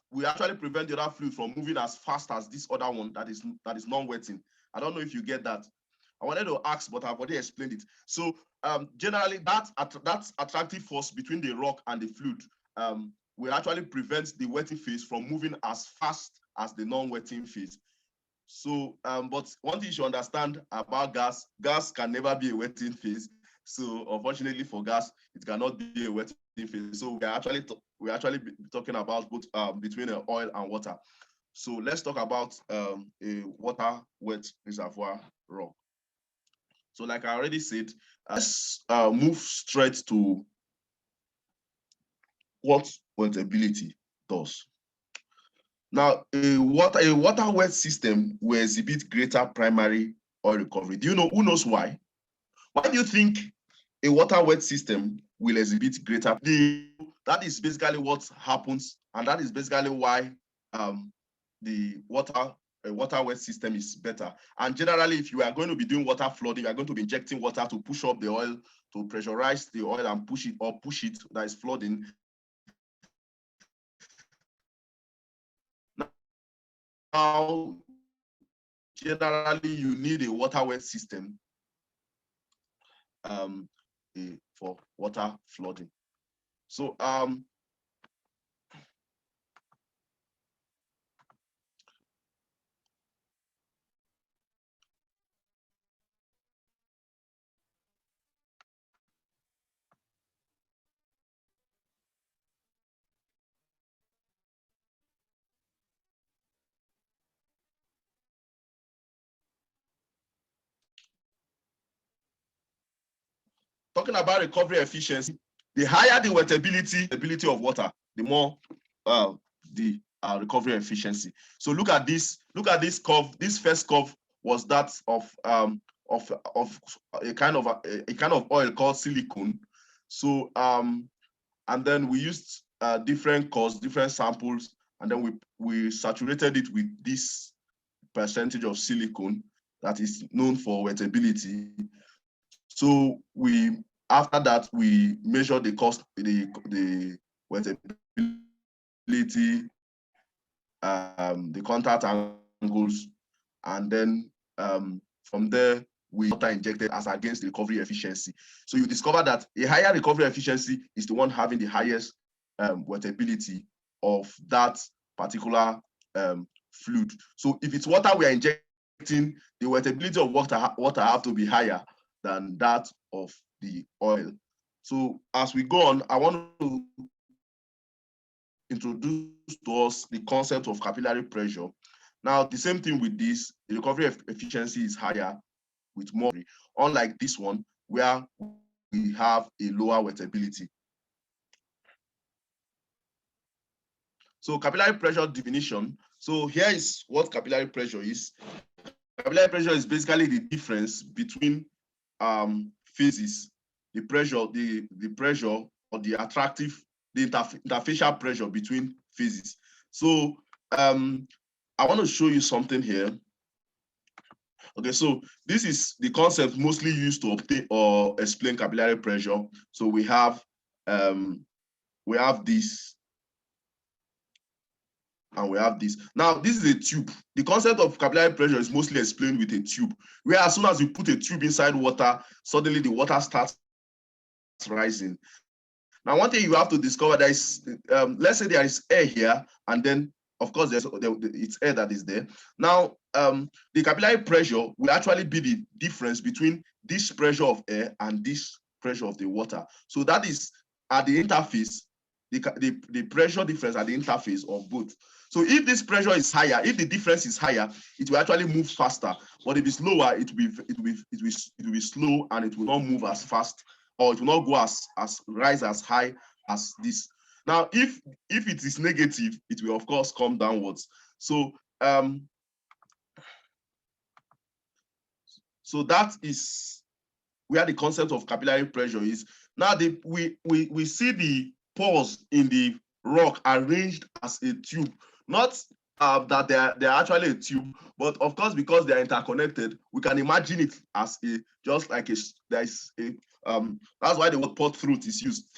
fluid from moving as fast as this other one that is non-wetting. I don't know if you get that. I wanted to ask, but I've already explained it. So generally, that attractive force between the rock and the fluid will actually prevent the wetting phase from moving as fast as the non-wetting phase. So, but one thing you should understand about gas can never be a wetting phase. So, unfortunately for gas, it cannot be a wetting phase. So, we're actually talking about both between oil and water. So, let's talk about a water wet reservoir rock. So, like I already said, let's move straight to what wettability does. Now, a water wet system will exhibit greater primary oil recovery. Do you know who knows why? Why do you think a water wet system will exhibit greater? That is basically what happens, and that is basically why the waterway system is better. And generally, if you are going to be doing water flooding, you are going to be injecting water to push up the oil, to pressurize the oil and push it that is flooding. Now, generally, you need a waterway system for water flooding. So talking about recovery efficiency, the higher the wettability of water, the more the recovery efficiency. So look at this curve. This first curve was that of a kind of oil called silicone. So and then we used different cores, different samples, and then we saturated it with this percentage of silicone that is known for wettability. So after that we measure the the wettability, the contact angles, and then from there we water injected as against the recovery efficiency. So you discover that a higher recovery efficiency is the one having the highest wettability of that particular fluid. So if it's water we are injecting, the wettability of water have to be higher than that of the oil. So as we go on, I want to introduce to us the concept of capillary pressure. Now, the same thing with this, the recovery efficiency is higher with more, unlike this one, where we have a lower wettability. So capillary pressure definition. So here is what capillary pressure is. Capillary pressure is basically the difference between phases, the pressure or the interfacial pressure between phases. So I want to show you something here. Okay, so this is the concept mostly used to obtain or explain capillary pressure. So we have this, and we have this. Now, this is a tube. The concept of capillary pressure is mostly explained with a tube, where as soon as you put a tube inside water, suddenly the water starts rising. Now, one thing you have to discover, that is, let's say there is air here, and then, of course, it's air that is there. Now, the capillary pressure will actually be the difference between this pressure of air and this pressure of the water. So that is at the interface, the pressure difference at the interface of both. So if this pressure is higher, if the difference is higher, it will actually move faster. But if it's lower, it will be slow, and it will not move as fast, or it will not go rise as high as this. Now, if it is negative, it will of course come downwards. So so that is where the concept of capillary pressure is. Now we see the pores in the rock arranged as a tube, not that they're actually a tube, but of course, because they're interconnected, we can imagine it as that's why the word pore throat is used,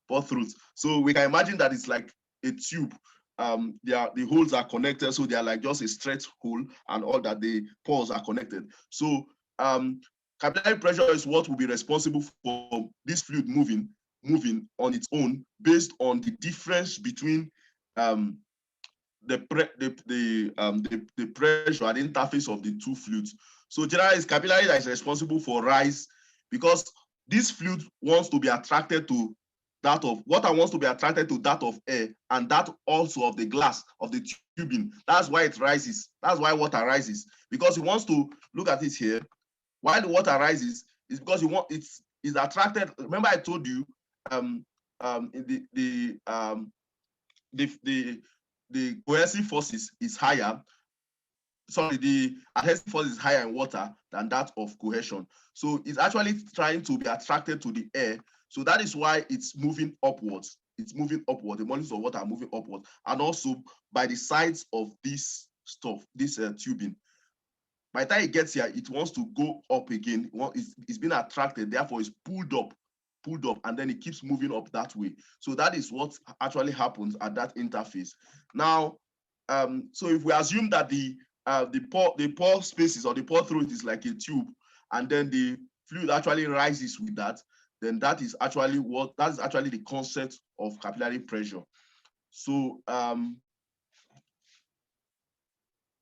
pore throat. So we can imagine that it's like a tube. The holes are connected, so they are like just a straight hole, and all that the pores are connected. So capillary pressure is what will be responsible for this fluid moving on its own, based on the difference between the pressure at the interface of the two fluids. So generally, it's capillary that is responsible for rise, because this fluid wants to be attracted to that of water, wants to be attracted to that of air, and that also of the glass of the tubing. That's why it rises. That's why water rises, because it wants to look at it here. Why the water rises is because it's attracted. Remember, I told you the cohesive forces is higher. Sorry, the adhesive force is higher in water than that of cohesion. So it's actually trying to be attracted to the air. So that is why it's moving upwards. it's moving upward. The molecules of water are moving upward, and also by the sides of this stuff, this tubing. By the time it gets here, it wants to go up again. It's been attracted, therefore it's pulled up, and then it keeps moving up that way. So that is what actually happens at that interface. Now, so if we assume that the pore spaces or the pore throat is like a tube, and then the fluid actually rises with that, then that is actually the concept of capillary pressure. So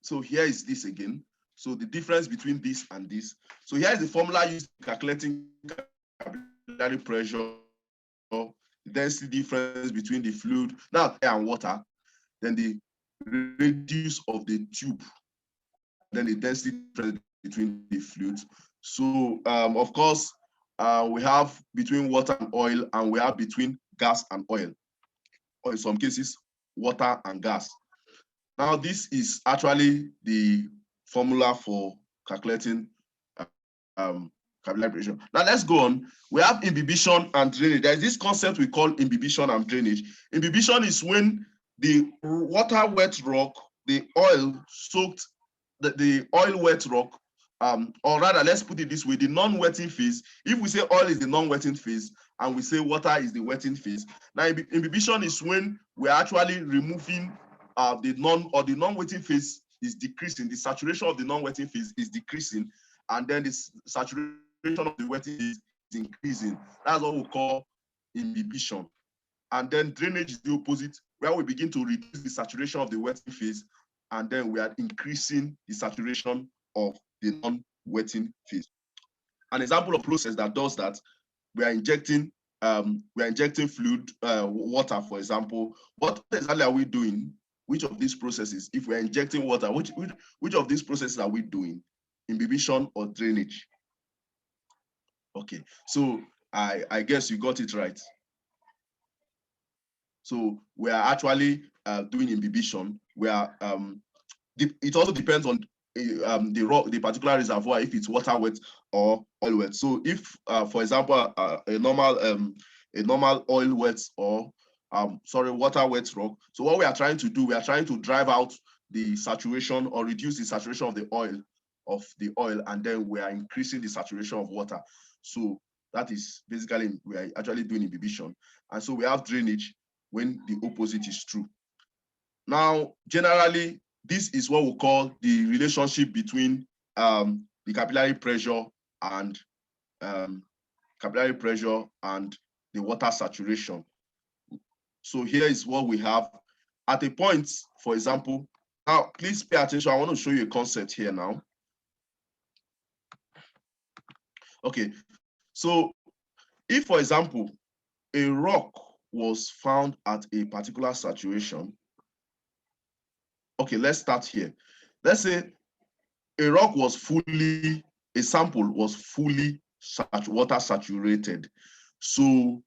so here is this again. So the difference between this and this. So here is the formula used in calculating capillary pressure, the density difference between the fluid, now air and water, then the radius of the tube, then the density difference between the fluids. So of course, we have between water and oil, and we have between gas and oil, or in some cases, water and gas. Now, this is actually the formula for calculating capillary pressure. Now, let's go on. We have imbibition and drainage. There's this concept we call imbibition and drainage. Imbibition is when the water wet rock, the oil soaked, the oil wet rock, or rather, let's put it this way, the non-wetting phase. If we say oil is the non-wetting phase and we say water is the wetting phase, now imbibition is when we're actually removing the non-wetting phase is decreasing, the saturation of the non-wetting phase is decreasing, and then the saturation of the wetting phase is increasing. That's what we call imbibition. And then drainage is the opposite, where we begin to reduce the saturation of the wetting phase, and then we are increasing the saturation of the non-wetting phase. An example of process that does that, we are injecting fluid, water, for example. What exactly are we doing? Which of these processes, if we're injecting water, which of these processes are we doing? Imbibition or drainage? Okay, so I guess you got it right. So we are actually doing imbibition. We are it also depends on the particular reservoir, if it's water wet or oil wet. So if for example a normal oil wet or water wet rock. So what we are trying to do, we are trying to drive out the saturation or reduce the saturation of the oil, and then we are increasing the saturation of water. So that is basically, we are actually doing imbibition. And so we have drainage when the opposite is true. Now, generally, this is what we call the relationship between the capillary pressure and the water saturation. So here is what we have at a point, for example. Now, please pay attention. I want to show you a concept here now. Okay, so if, for example, a rock was found at a particular saturation. Okay, let's start here. Let's say a sample was fully water saturated. So,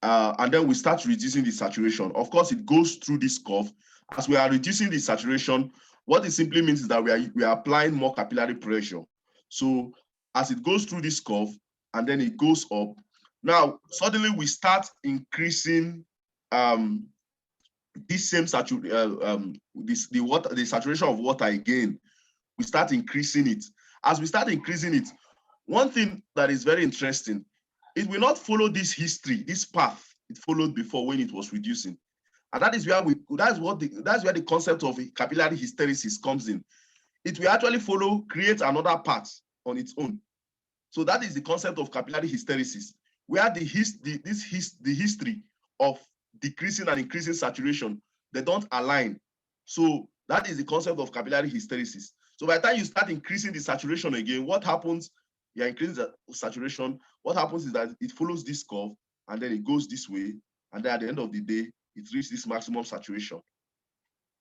and then we start reducing the saturation. Of course, it goes through this curve. As we are reducing the saturation, what it simply means is that we are applying more capillary pressure. So as it goes through this curve, and then it goes up, now suddenly we start increasing this same saturation, the saturation of water again. We start increasing it. As we start increasing it, one thing that is very interesting, it will not follow this history, this path it followed before when it was reducing. And that is where that's where the concept of capillary hysteresis comes in. It will actually create another path on its own. So that is the concept of capillary hysteresis, where the history of decreasing and increasing saturation, they don't align. So that is the concept of capillary hysteresis. So by the time you start increasing the saturation again, what happens? You're increasing the saturation. What happens is that it follows this curve, and then it goes this way, and then at the end of the day, it reaches this maximum saturation.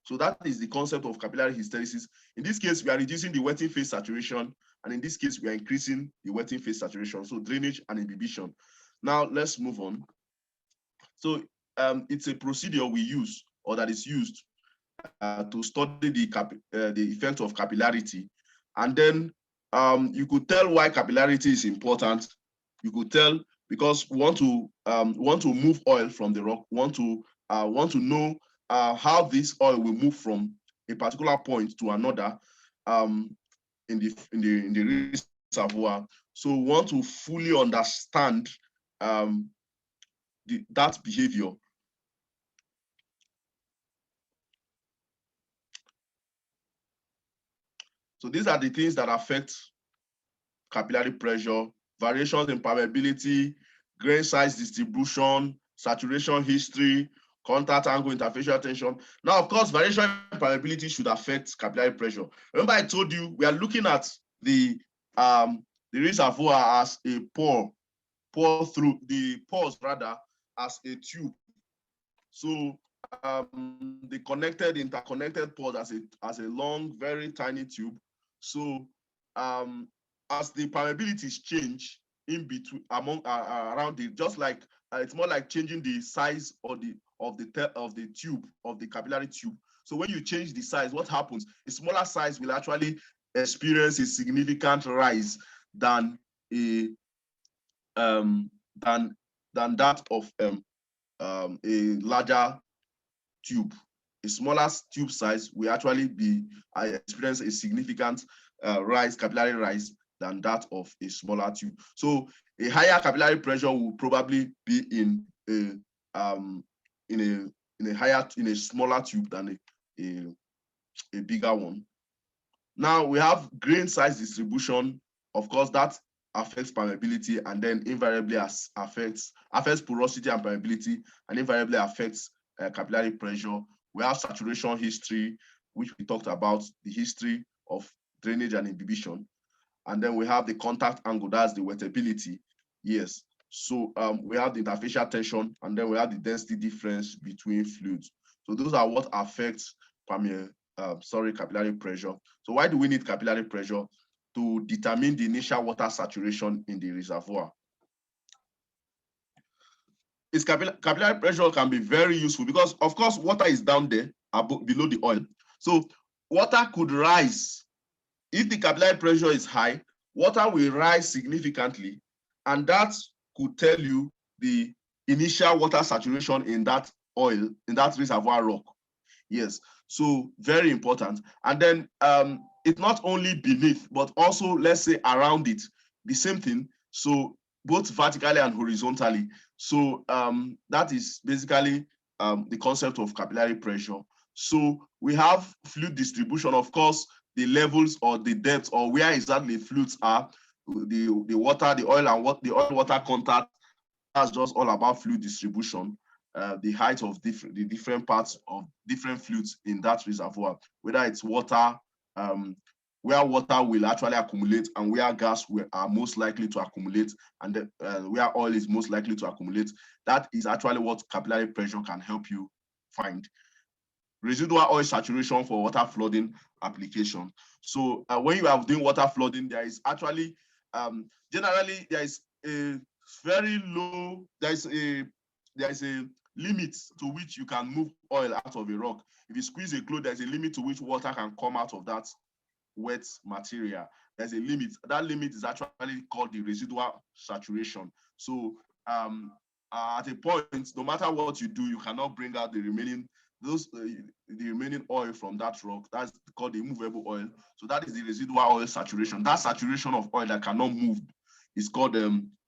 So that is the concept of capillary hysteresis. In this case, we are reducing the wetting phase saturation, and in this case, we are increasing the wetting phase saturation. So drainage and imbibition. Now let's move on. So it's a procedure we use, or that is used to study the effect of capillarity. And then you could tell why capillarity is important. You could tell because we want to move oil from the rock, want to know how this oil will move from a particular point to another in the reservoir. So we want to fully understand that behavior. So these are the things that affect capillary pressure: variations in permeability, grain size distribution, saturation history, contact angle, interfacial tension. Now, of course, variation in permeability should affect capillary pressure. Remember, I told you we are looking at the reservoir as a pore through the pores rather as a tube. So the interconnected pores as a long, very tiny tube. So as the permeabilities change in between around it, just like it's more like changing the size of the tube, of the capillary tube. So when you change the size, what happens? A smaller size will actually experience a significant rise than a than that of a larger tube. A smaller tube size will actually experience a significant capillary rise than that of a smaller tube. So a higher capillary pressure will probably be in a smaller tube than a bigger one. Now we have grain size distribution. Of course, that affects permeability, and then invariably affects porosity and permeability, and invariably affects capillary pressure. We have saturation history, which we talked about, the history of drainage and imbibition. And then we have the contact angle, that's the wettability. Yes. So we have the interfacial tension, and then we have the density difference between fluids. So those are what affects capillary pressure. So why do we need capillary pressure? To determine the initial water saturation in the reservoir. Capillary pressure can be very useful because, of course, water is down there below the oil. So water could rise. If the capillary pressure is high, water will rise significantly, and that could tell you the initial water saturation in that oil, in that reservoir rock. Yes, so very important. And then it's not only beneath, but also, let's say, around it, the same thing. So both vertically and horizontally. So that is basically the concept of capillary pressure. So we have fluid distribution, of course, the levels or the depth or where exactly fluids are, the water, the oil and the oil-water contact. That's just all about fluid distribution. The height of the different parts of different fluids in that reservoir, whether it's water, where water will actually accumulate and where gas are most likely to accumulate, and where oil is most likely to accumulate. That is actually what capillary pressure can help you find. Residual oil saturation for water flooding application. So when you are doing water flooding, there is actually, generally, there is a very low, there is a limit to which you can move oil out of a rock. If you squeeze a cloth, there's a limit to which water can come out of that wet material. There's a limit. That limit is actually called the residual saturation. So at a point, no matter what you do, you cannot bring out the remaining oil from that rock. That's called the immovable oil. So that is the residual oil saturation. That saturation of oil that cannot move is called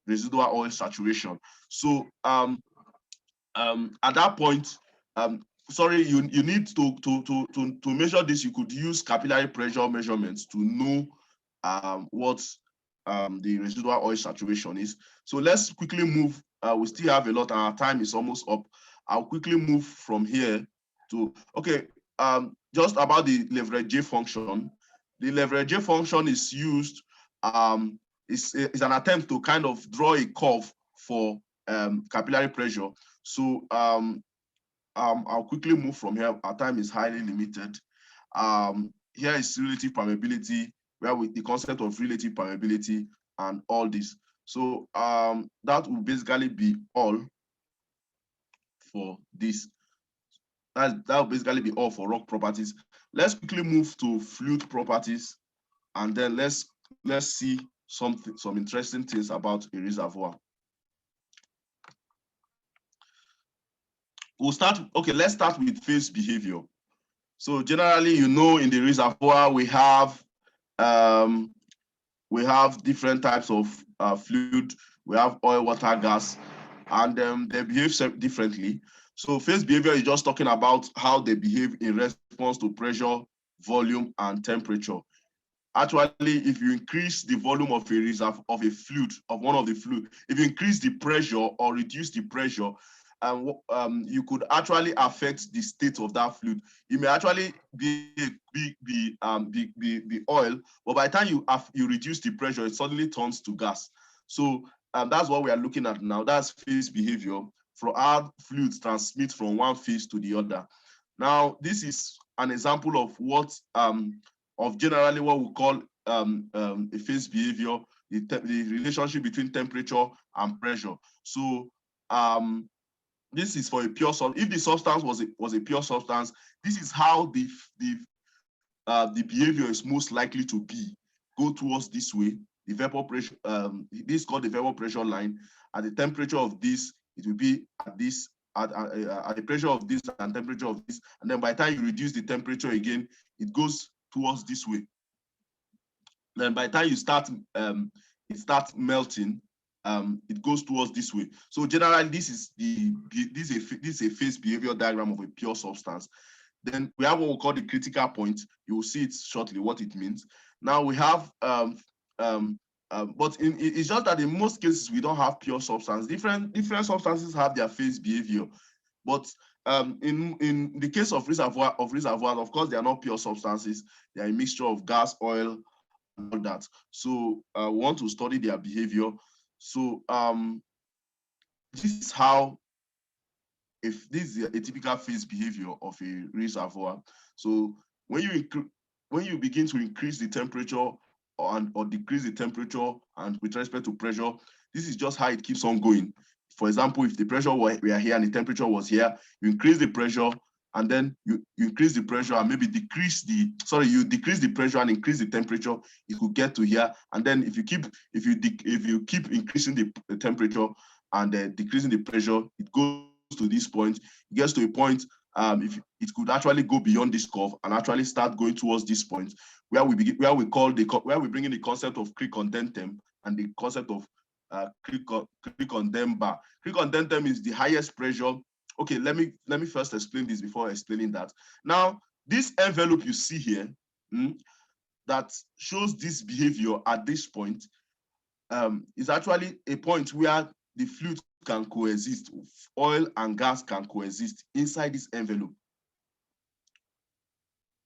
residual oil saturation. So at that point, you need to measure this. You could use capillary pressure measurements to know what the residual oil saturation is. So let's quickly move. We still have a lot, and our time is almost up. I'll quickly move from here to, okay, just about the leverage function. The leverage function is used, is an attempt to kind of draw a curve for capillary pressure. So I'll quickly move from here. Our time is highly limited. Here is relative permeability, where with the concept of relative permeability and all this. So that will basically be all for this. That will basically be all for rock properties. Let's quickly move to fluid properties, and then let's see some interesting things about a reservoir. we'll start. Okay, let's start with phase behavior. So generally, in the reservoir we have different types of fluid. We have oil, water, gas, and they behave differently. So phase behavior is just talking about how they behave in response to pressure, volume, and temperature. Actually, if you increase the volume of a reserve of a fluid, of one of the fluid, if you increase the pressure or reduce the pressure, you could actually affect the state of that fluid. It may actually be oil, but by the time you reduce the pressure, it suddenly turns to gas. So that's what we are looking at now. That's phase behavior, for how fluids transmit from one phase to the other. Now, this is an example of what of generally what we call a phase behavior, the relationship between temperature and pressure. So this is for a pure substance. If the substance was a pure substance, this is how the behavior is most likely to be. Go towards this way. The vapor pressure, this is called the vapor pressure line. At the temperature of this, it will be at this, at the pressure of this and temperature of this. And then by the time you reduce the temperature again, it goes towards this way. Then by the time you start, it starts melting, it goes towards this way. So generally, this is a phase behavior diagram of a pure substance. Then we have what we call the critical point. You will see it shortly what it means. Now we have, but it's just that in most cases we don't have pure substance. Different substances have their phase behavior, but in the case of reservoir, of course, they are not pure substances. They are a mixture of gas, oil, and all that. So we want to study their behavior. So this is how, if this is a typical phase behavior of a reservoir. So when you begin to increase the temperature or decrease the temperature, and with respect to pressure, this is just how it keeps on going. For example, if the pressure were here and the temperature was here, you increase the pressure, and then you increase the pressure and maybe decrease the, you decrease the pressure and increase the temperature, it could get to here. And then if you keep increasing the temperature and decreasing the pressure, it goes to this point. It gets to a point, if it could actually go beyond this curve and actually start going towards this point, where we bring in the concept of cricondentum and the concept of cricondemba. Cricondentum is the highest pressure. Okay, let me first explain this before explaining that. Now, this envelope you see here, that shows this behavior at this point, is actually a point where the fluid can coexist. Oil and gas can coexist inside this envelope.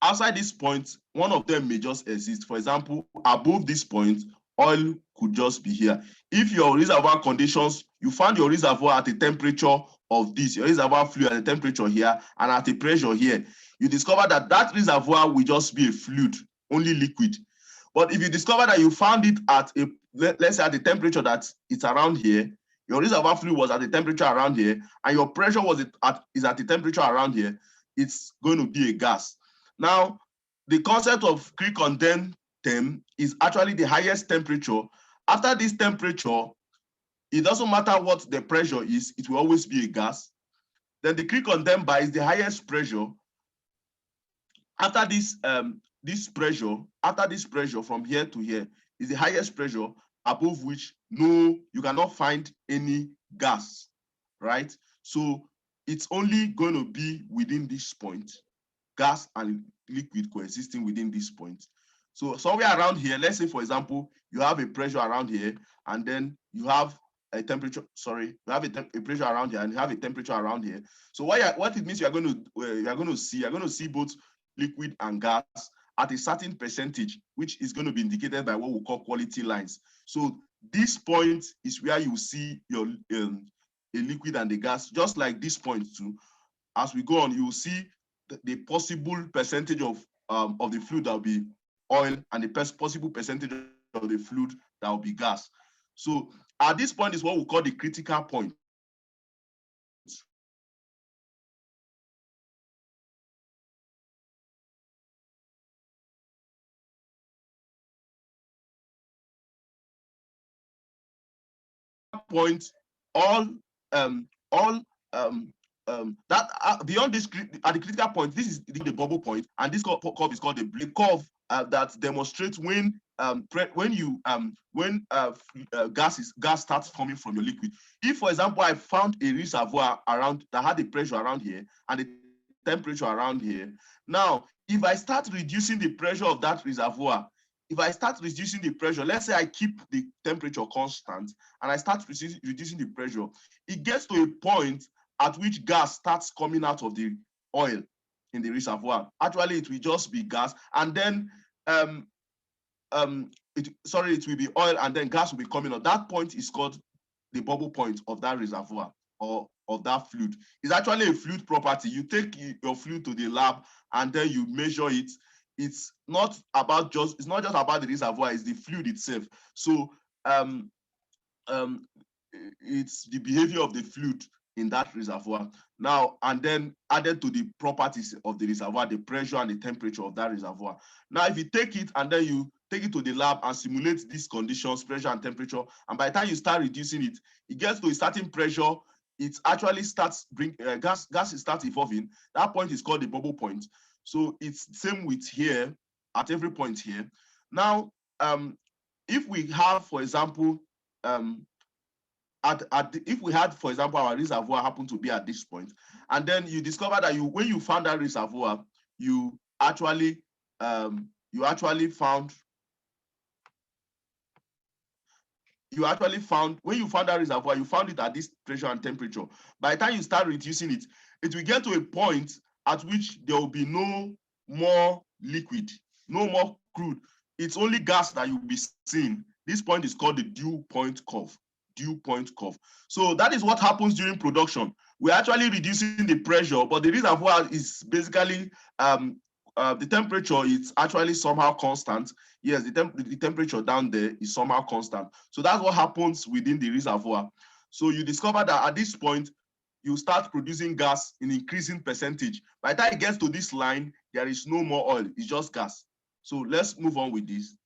Outside this point, one of them may just exist. For example, above this point, oil could just be here. If your reservoir conditions, you found your reservoir at a temperature of this, your reservoir fluid at a temperature here and at a pressure here, you discover that that reservoir will just be a fluid, only liquid. But if you discover that you found it at a, let's say at the temperature that it's around here, your reservoir fluid was at the temperature around here, and your pressure is at the temperature around here, it's going to be a gas. Now, the concept of cricondentum is actually the highest temperature. After this temperature, it doesn't matter what the pressure is, it will always be a gas. Then the cricondemba is the highest pressure. After this pressure from here to here is the highest pressure, above which you cannot find any gas, right? So it's only going to be within this point, gas and liquid coexisting within this point. So somewhere around here, let's say, for example, you have a pressure around here, and then you have a temperature, you have a pressure around here, and you have a temperature around here. So what it means, you're going to see both liquid and gas at a certain percentage, which is going to be indicated by what we call quality lines. So this point is where you see your a liquid and the gas, just like this point too. As we go on, you will see the possible percentage of the fluid that will be oil, and the possible percentage of the fluid that will be gas. So at this point is what we call the critical point. Point, all beyond this at the critical point, this is the bubble point, and this curve is called the curve that demonstrates when gas starts forming from your liquid. If, for example, I found a reservoir around that had the pressure around here and the temperature around here. Now, if I start reducing the pressure of that reservoir, let's say I keep the temperature constant and I start reducing the pressure, it gets to a point at which gas starts coming out of the oil in the reservoir. Actually, it will just be gas, and then it will be oil, and then gas will be coming out. That point is called the bubble point of that reservoir or of that fluid. It's actually a fluid property. You take your fluid to the lab and then you measure it. It's not just about the reservoir, it's the fluid itself. So it's the behavior of the fluid in that reservoir now, and then added to the properties of the reservoir, the pressure and the temperature of that reservoir. Now, if you take it and then you take it to the lab and simulate these conditions, pressure and temperature, and by the time you start reducing it, it gets to a certain pressure, it actually starts gas starts evolving. That point is called the bubble point. So it's the same with here, at every point here. Now, if we have, for example, if we had, for example, our reservoir happen to be at this point, and then you discover that when you found that reservoir, you actually found when you found that reservoir, you found it at this pressure and temperature. By the time you start reducing it, it will get to a point at which there will be no more liquid, no more crude. It's only gas that you'll be seeing. This point is called the dew point curve. So that is what happens during production. We're actually reducing the pressure, but the reservoir is basically the temperature is actually somehow constant. Yes, the temperature down there is somehow constant. So that's what happens within the reservoir. So you discover that at this point, you start producing gas in increasing percentage. By the time it gets to this line, there is no more oil, it's just gas. So let's move on with this.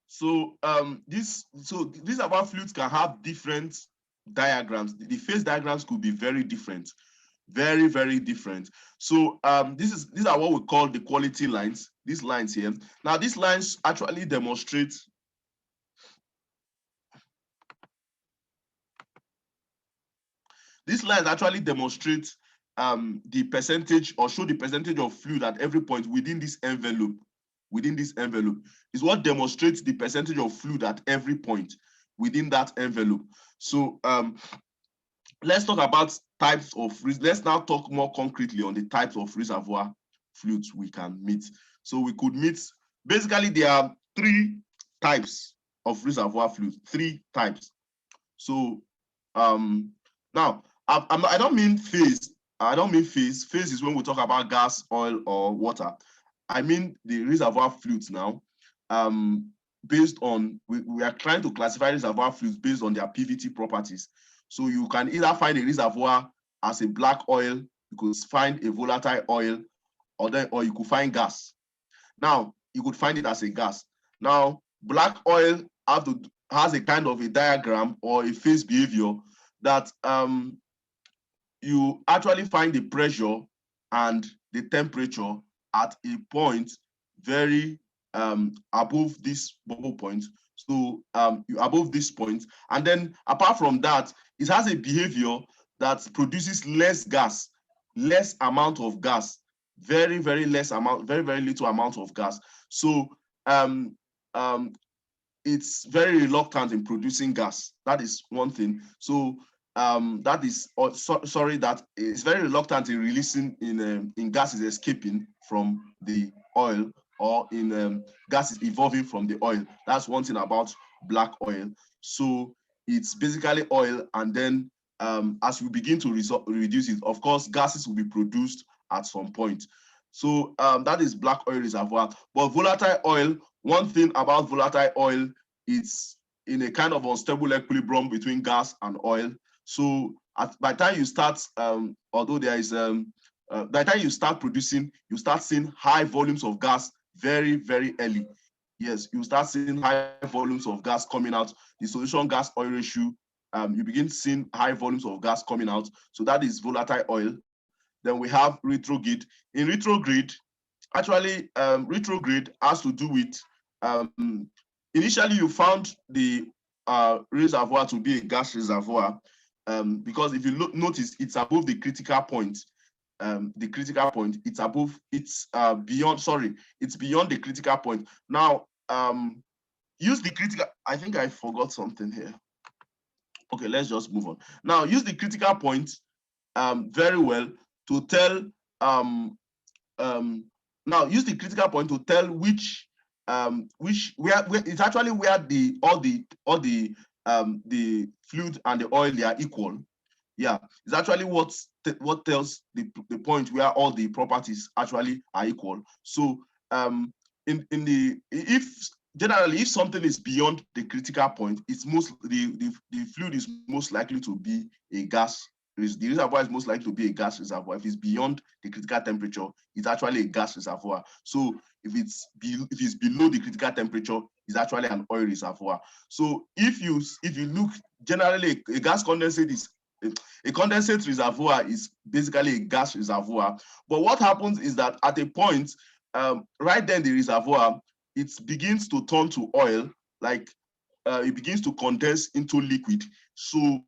So these reservoir fluids can have different diagrams. The phase diagrams could be very different, very, very different. So these are what we call the quality lines. These lines here. Now these lines actually demonstrate the percentage, or show the percentage of fluid at every point within this envelope. Is what demonstrates the percentage of fluid at every point within that envelope. So let's talk about types of, let's now talk more concretely on the types of reservoir fluids we can meet. So we could meet, basically there are 3 types of reservoir fluids, 3 types. So now I don't mean phase. Phase is when we talk about gas, oil, or water. I mean the reservoir fluids now. Based on, we are trying to classify reservoir fluids based on their PVT properties. So you can either find a reservoir as a black oil, you could find a volatile oil, or you could find gas. Now, you could find it as a gas. Now, black oil has a kind of a diagram or a phase behavior that you actually find the pressure and the temperature at a point very above this bubble point. So above this point, and then apart from that, it has a behavior that produces less gas, less amount of gas, very, very less amount, very, very little amount of gas. So it's very reluctant in producing gas. That is one thing. So that is, that is very reluctant in releasing in gases escaping from the oil, or in gases evolving from the oil. That's one thing about black oil. So it's basically oil, and then as we begin to reduce it, of course, gases will be produced at some point. So that is black oil reservoir. But volatile oil, one thing about volatile oil, it's in a kind of unstable equilibrium between gas and oil. So by the time you start, although there is by the time you start producing, you start seeing high volumes of gas very, very early. Yes, you start seeing high volumes of gas coming out. The solution gas oil ratio, you begin seeing high volumes of gas coming out. So that is volatile oil. Then we have retrograde. In retrograde, actually, retrograde has to do with, initially you found the reservoir to be a gas reservoir, because if you notice, it's above the critical point. The critical point, it's above, it's beyond, sorry, it's beyond the critical point. Now, use the critical, I think I forgot something here. Okay, let's just move on. Now, use the critical point very well to tell, now use the critical point to tell which where it's actually where all the fluid and the oil, they are equal. Yeah, it's actually what tells the point where all the properties actually are equal. So generally, if something is beyond the critical point, it's the fluid is most likely to be a gas. The reservoir is most likely to be a gas reservoir. If it's beyond the critical temperature, it's actually a gas reservoir. So if it's below the critical temperature, it's actually an oil reservoir. So if you look, generally a gas condensate is a condensate reservoir is basically a gas reservoir. But what happens is that at a point, right then the reservoir, it begins to turn to oil, like it begins to condense into liquid. So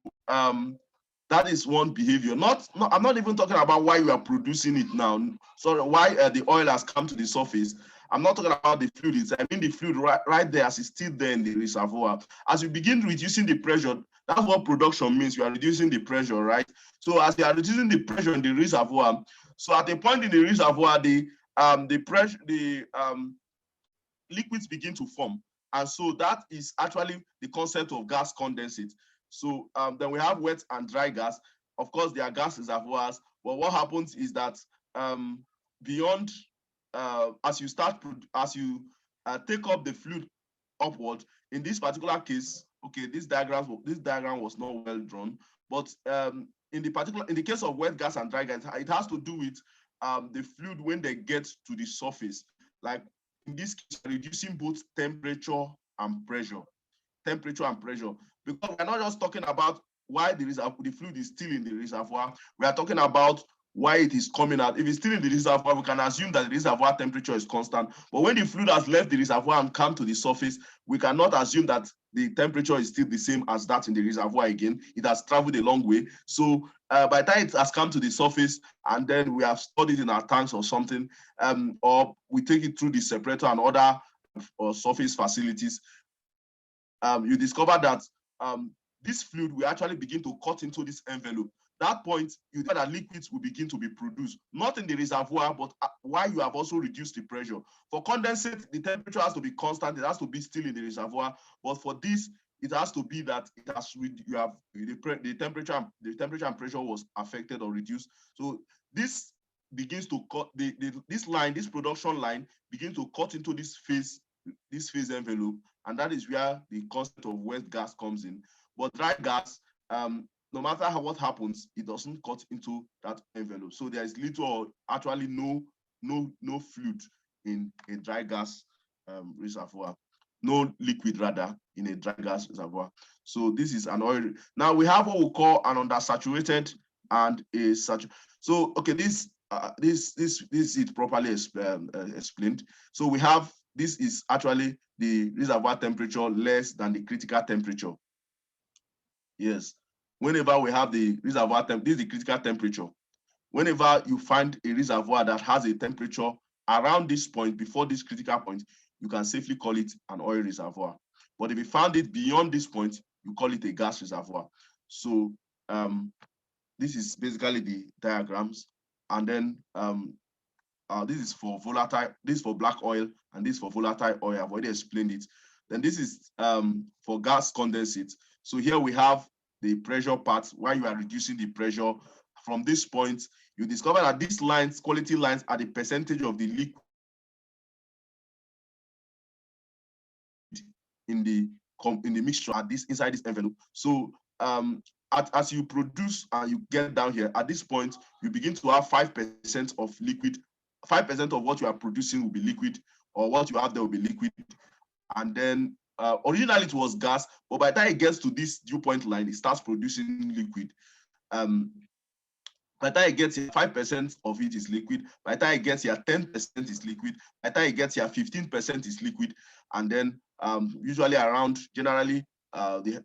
that is one behavior. I'm not even talking about why you are producing it now. So why the oil has come to the surface. I'm not talking about the fluid. I mean the fluid right there as it's still there in the reservoir. As you begin reducing the pressure, that's what production means. You are reducing the pressure, right? So as you are reducing the pressure in the reservoir, so at a point in the reservoir, the liquids begin to form. And so that is actually the concept of gas condensate. So then we have wet and dry gas. Of course, they are gas reservoirs, but what happens is that beyond, as you take up the fluid upward, in this particular case, okay, this diagram was not well drawn, but in the case of wet gas and dry gas, it has to do with the fluid when they get to the surface. Like in this case, reducing both temperature and pressure. Because we're not just talking about why the fluid is still in the reservoir, we are talking about why it is coming out. If it's still in the reservoir, we can assume that the reservoir temperature is constant. But when the fluid has left the reservoir and come to the surface, we cannot assume that the temperature is still the same as that in the reservoir again. It has traveled a long way. So by the time it has come to the surface and then we have stored it in our tanks or something, or we take it through the separator and other surface facilities, you discover that this fluid will actually begin to cut into this envelope. That point, you know that liquids will begin to be produced, not in the reservoir, but while you have also reduced the pressure. For condensate, the temperature has to be constant, it has to be still in the reservoir, but for this, it has to be that it has the temperature and pressure was affected or reduced. So this begins to cut this production line begins to cut into this phase envelope, and that is where the concept of wet gas comes in. But dry gas, no matter what happens, it doesn't cut into that envelope. So there is little or actually no fluid in a dry gas reservoir, no liquid rather in a dry gas reservoir. So this is an oil. Now we have what we call an undersaturated and a saturated. So okay, this is properly explained. So we have, this is actually the reservoir temperature less than the critical temperature. Yes. Whenever we have the reservoir this is the critical temperature. Whenever you find a reservoir that has a temperature around this point, before this critical point, you can safely call it an oil reservoir. But if you found it beyond this point, you call it a gas reservoir. So this is basically the diagrams. And then this is for volatile, this is for black oil, and this is for volatile oil. I've already explained it. Then this is for gas condensate. So here we have the pressure part, where you are reducing the pressure. From this point, you discover that these lines, quality lines, are the percentage of the liquid in the mixture at inside this envelope. So as you produce and you get down here, at this point, you begin to have 5% of liquid. 5% of what you are producing will be liquid, or what you have there will be liquid. And then originally it was gas, but by the time it gets to this dew point line, it starts producing liquid. By the time it gets here, 5% of it is liquid. By the time it gets here, 10% is liquid. By the time it gets here, 15% is liquid. And then usually around, generally,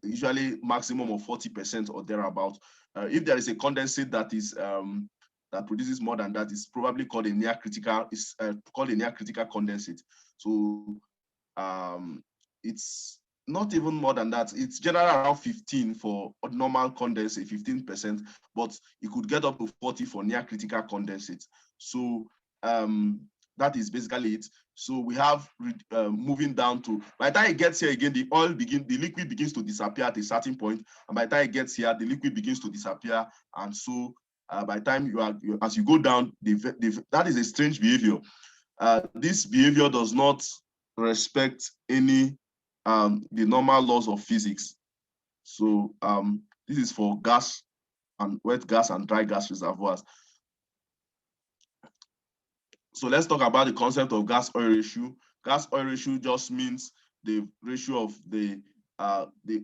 usually maximum of 40% or thereabout. If there is a condensate that is that produces more than that, is probably called a near critical. It's called a near critical condensate. So it's not even more than that. It's generally around 15 for normal condensate, 15%, but it could get up to 40 for near critical condensate. So that is basically it. So we have moving down to, by the time it gets here again, the liquid begins to disappear at a certain point, and by the time it gets here, the liquid begins to disappear, and so by the time as you go down, that is a strange behavior. This behavior does not respect any the normal laws of physics. So this is for gas and wet gas and dry gas reservoirs. So let's talk about the concept of gas-oil ratio. Gas-oil ratio just means the ratio of the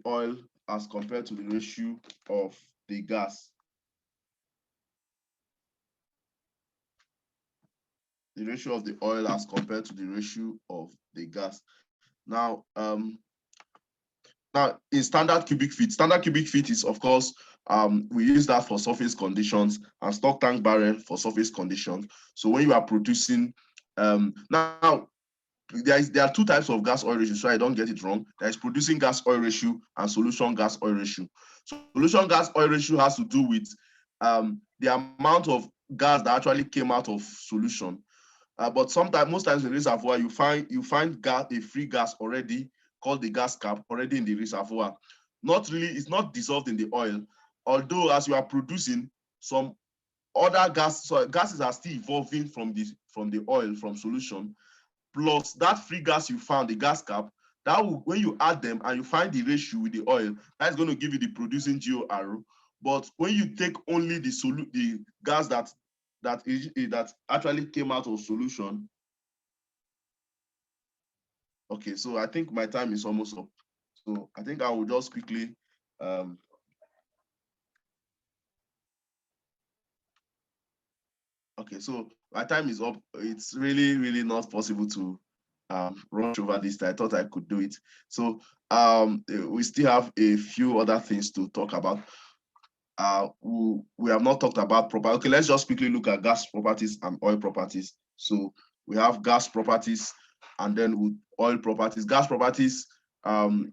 oil as compared to the ratio of the gas. The ratio of the oil as compared to the ratio of the gas. Now, in standard cubic feet is, of course, we use that for surface conditions, and stock tank barrel for surface conditions. So when you are producing, now there are two types of gas oil ratio, so I don't get it wrong. There is producing gas oil ratio and solution gas oil ratio. Solution gas oil ratio has to do with the amount of gas that actually came out of solution. But most times in reservoir, you find gas, a free gas already, called the gas cap, already in the reservoir. It's not dissolved in the oil. Although as you are producing, some other gases are still evolving from the oil, from solution. Plus that free gas you found, the gas cap, that will, when you add them and you find the ratio with the oil, that's going to give you the producing GOR. But when you take only the gas that actually came out of solution. Okay, so I think my time is almost up. So I think I will just quickly okay, so my time is up. It's really not possible to rush over this. I thought I could do it. So we still have a few other things to talk about. We have not talked about property. Okay, let's just quickly look at gas properties and oil properties. So we have gas properties and then with oil properties. Gas properties,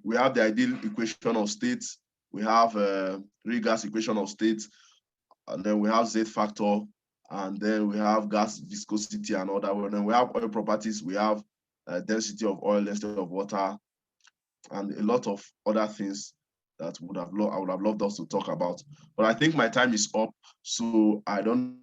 we have the ideal equation of states. We have real gas equation of states, and then we have Z factor, and then we have gas viscosity and all that. And then we have oil properties. We have density of oil, density of water, and a lot of other things that I would have loved us to talk about. But I think my time is up, so I don't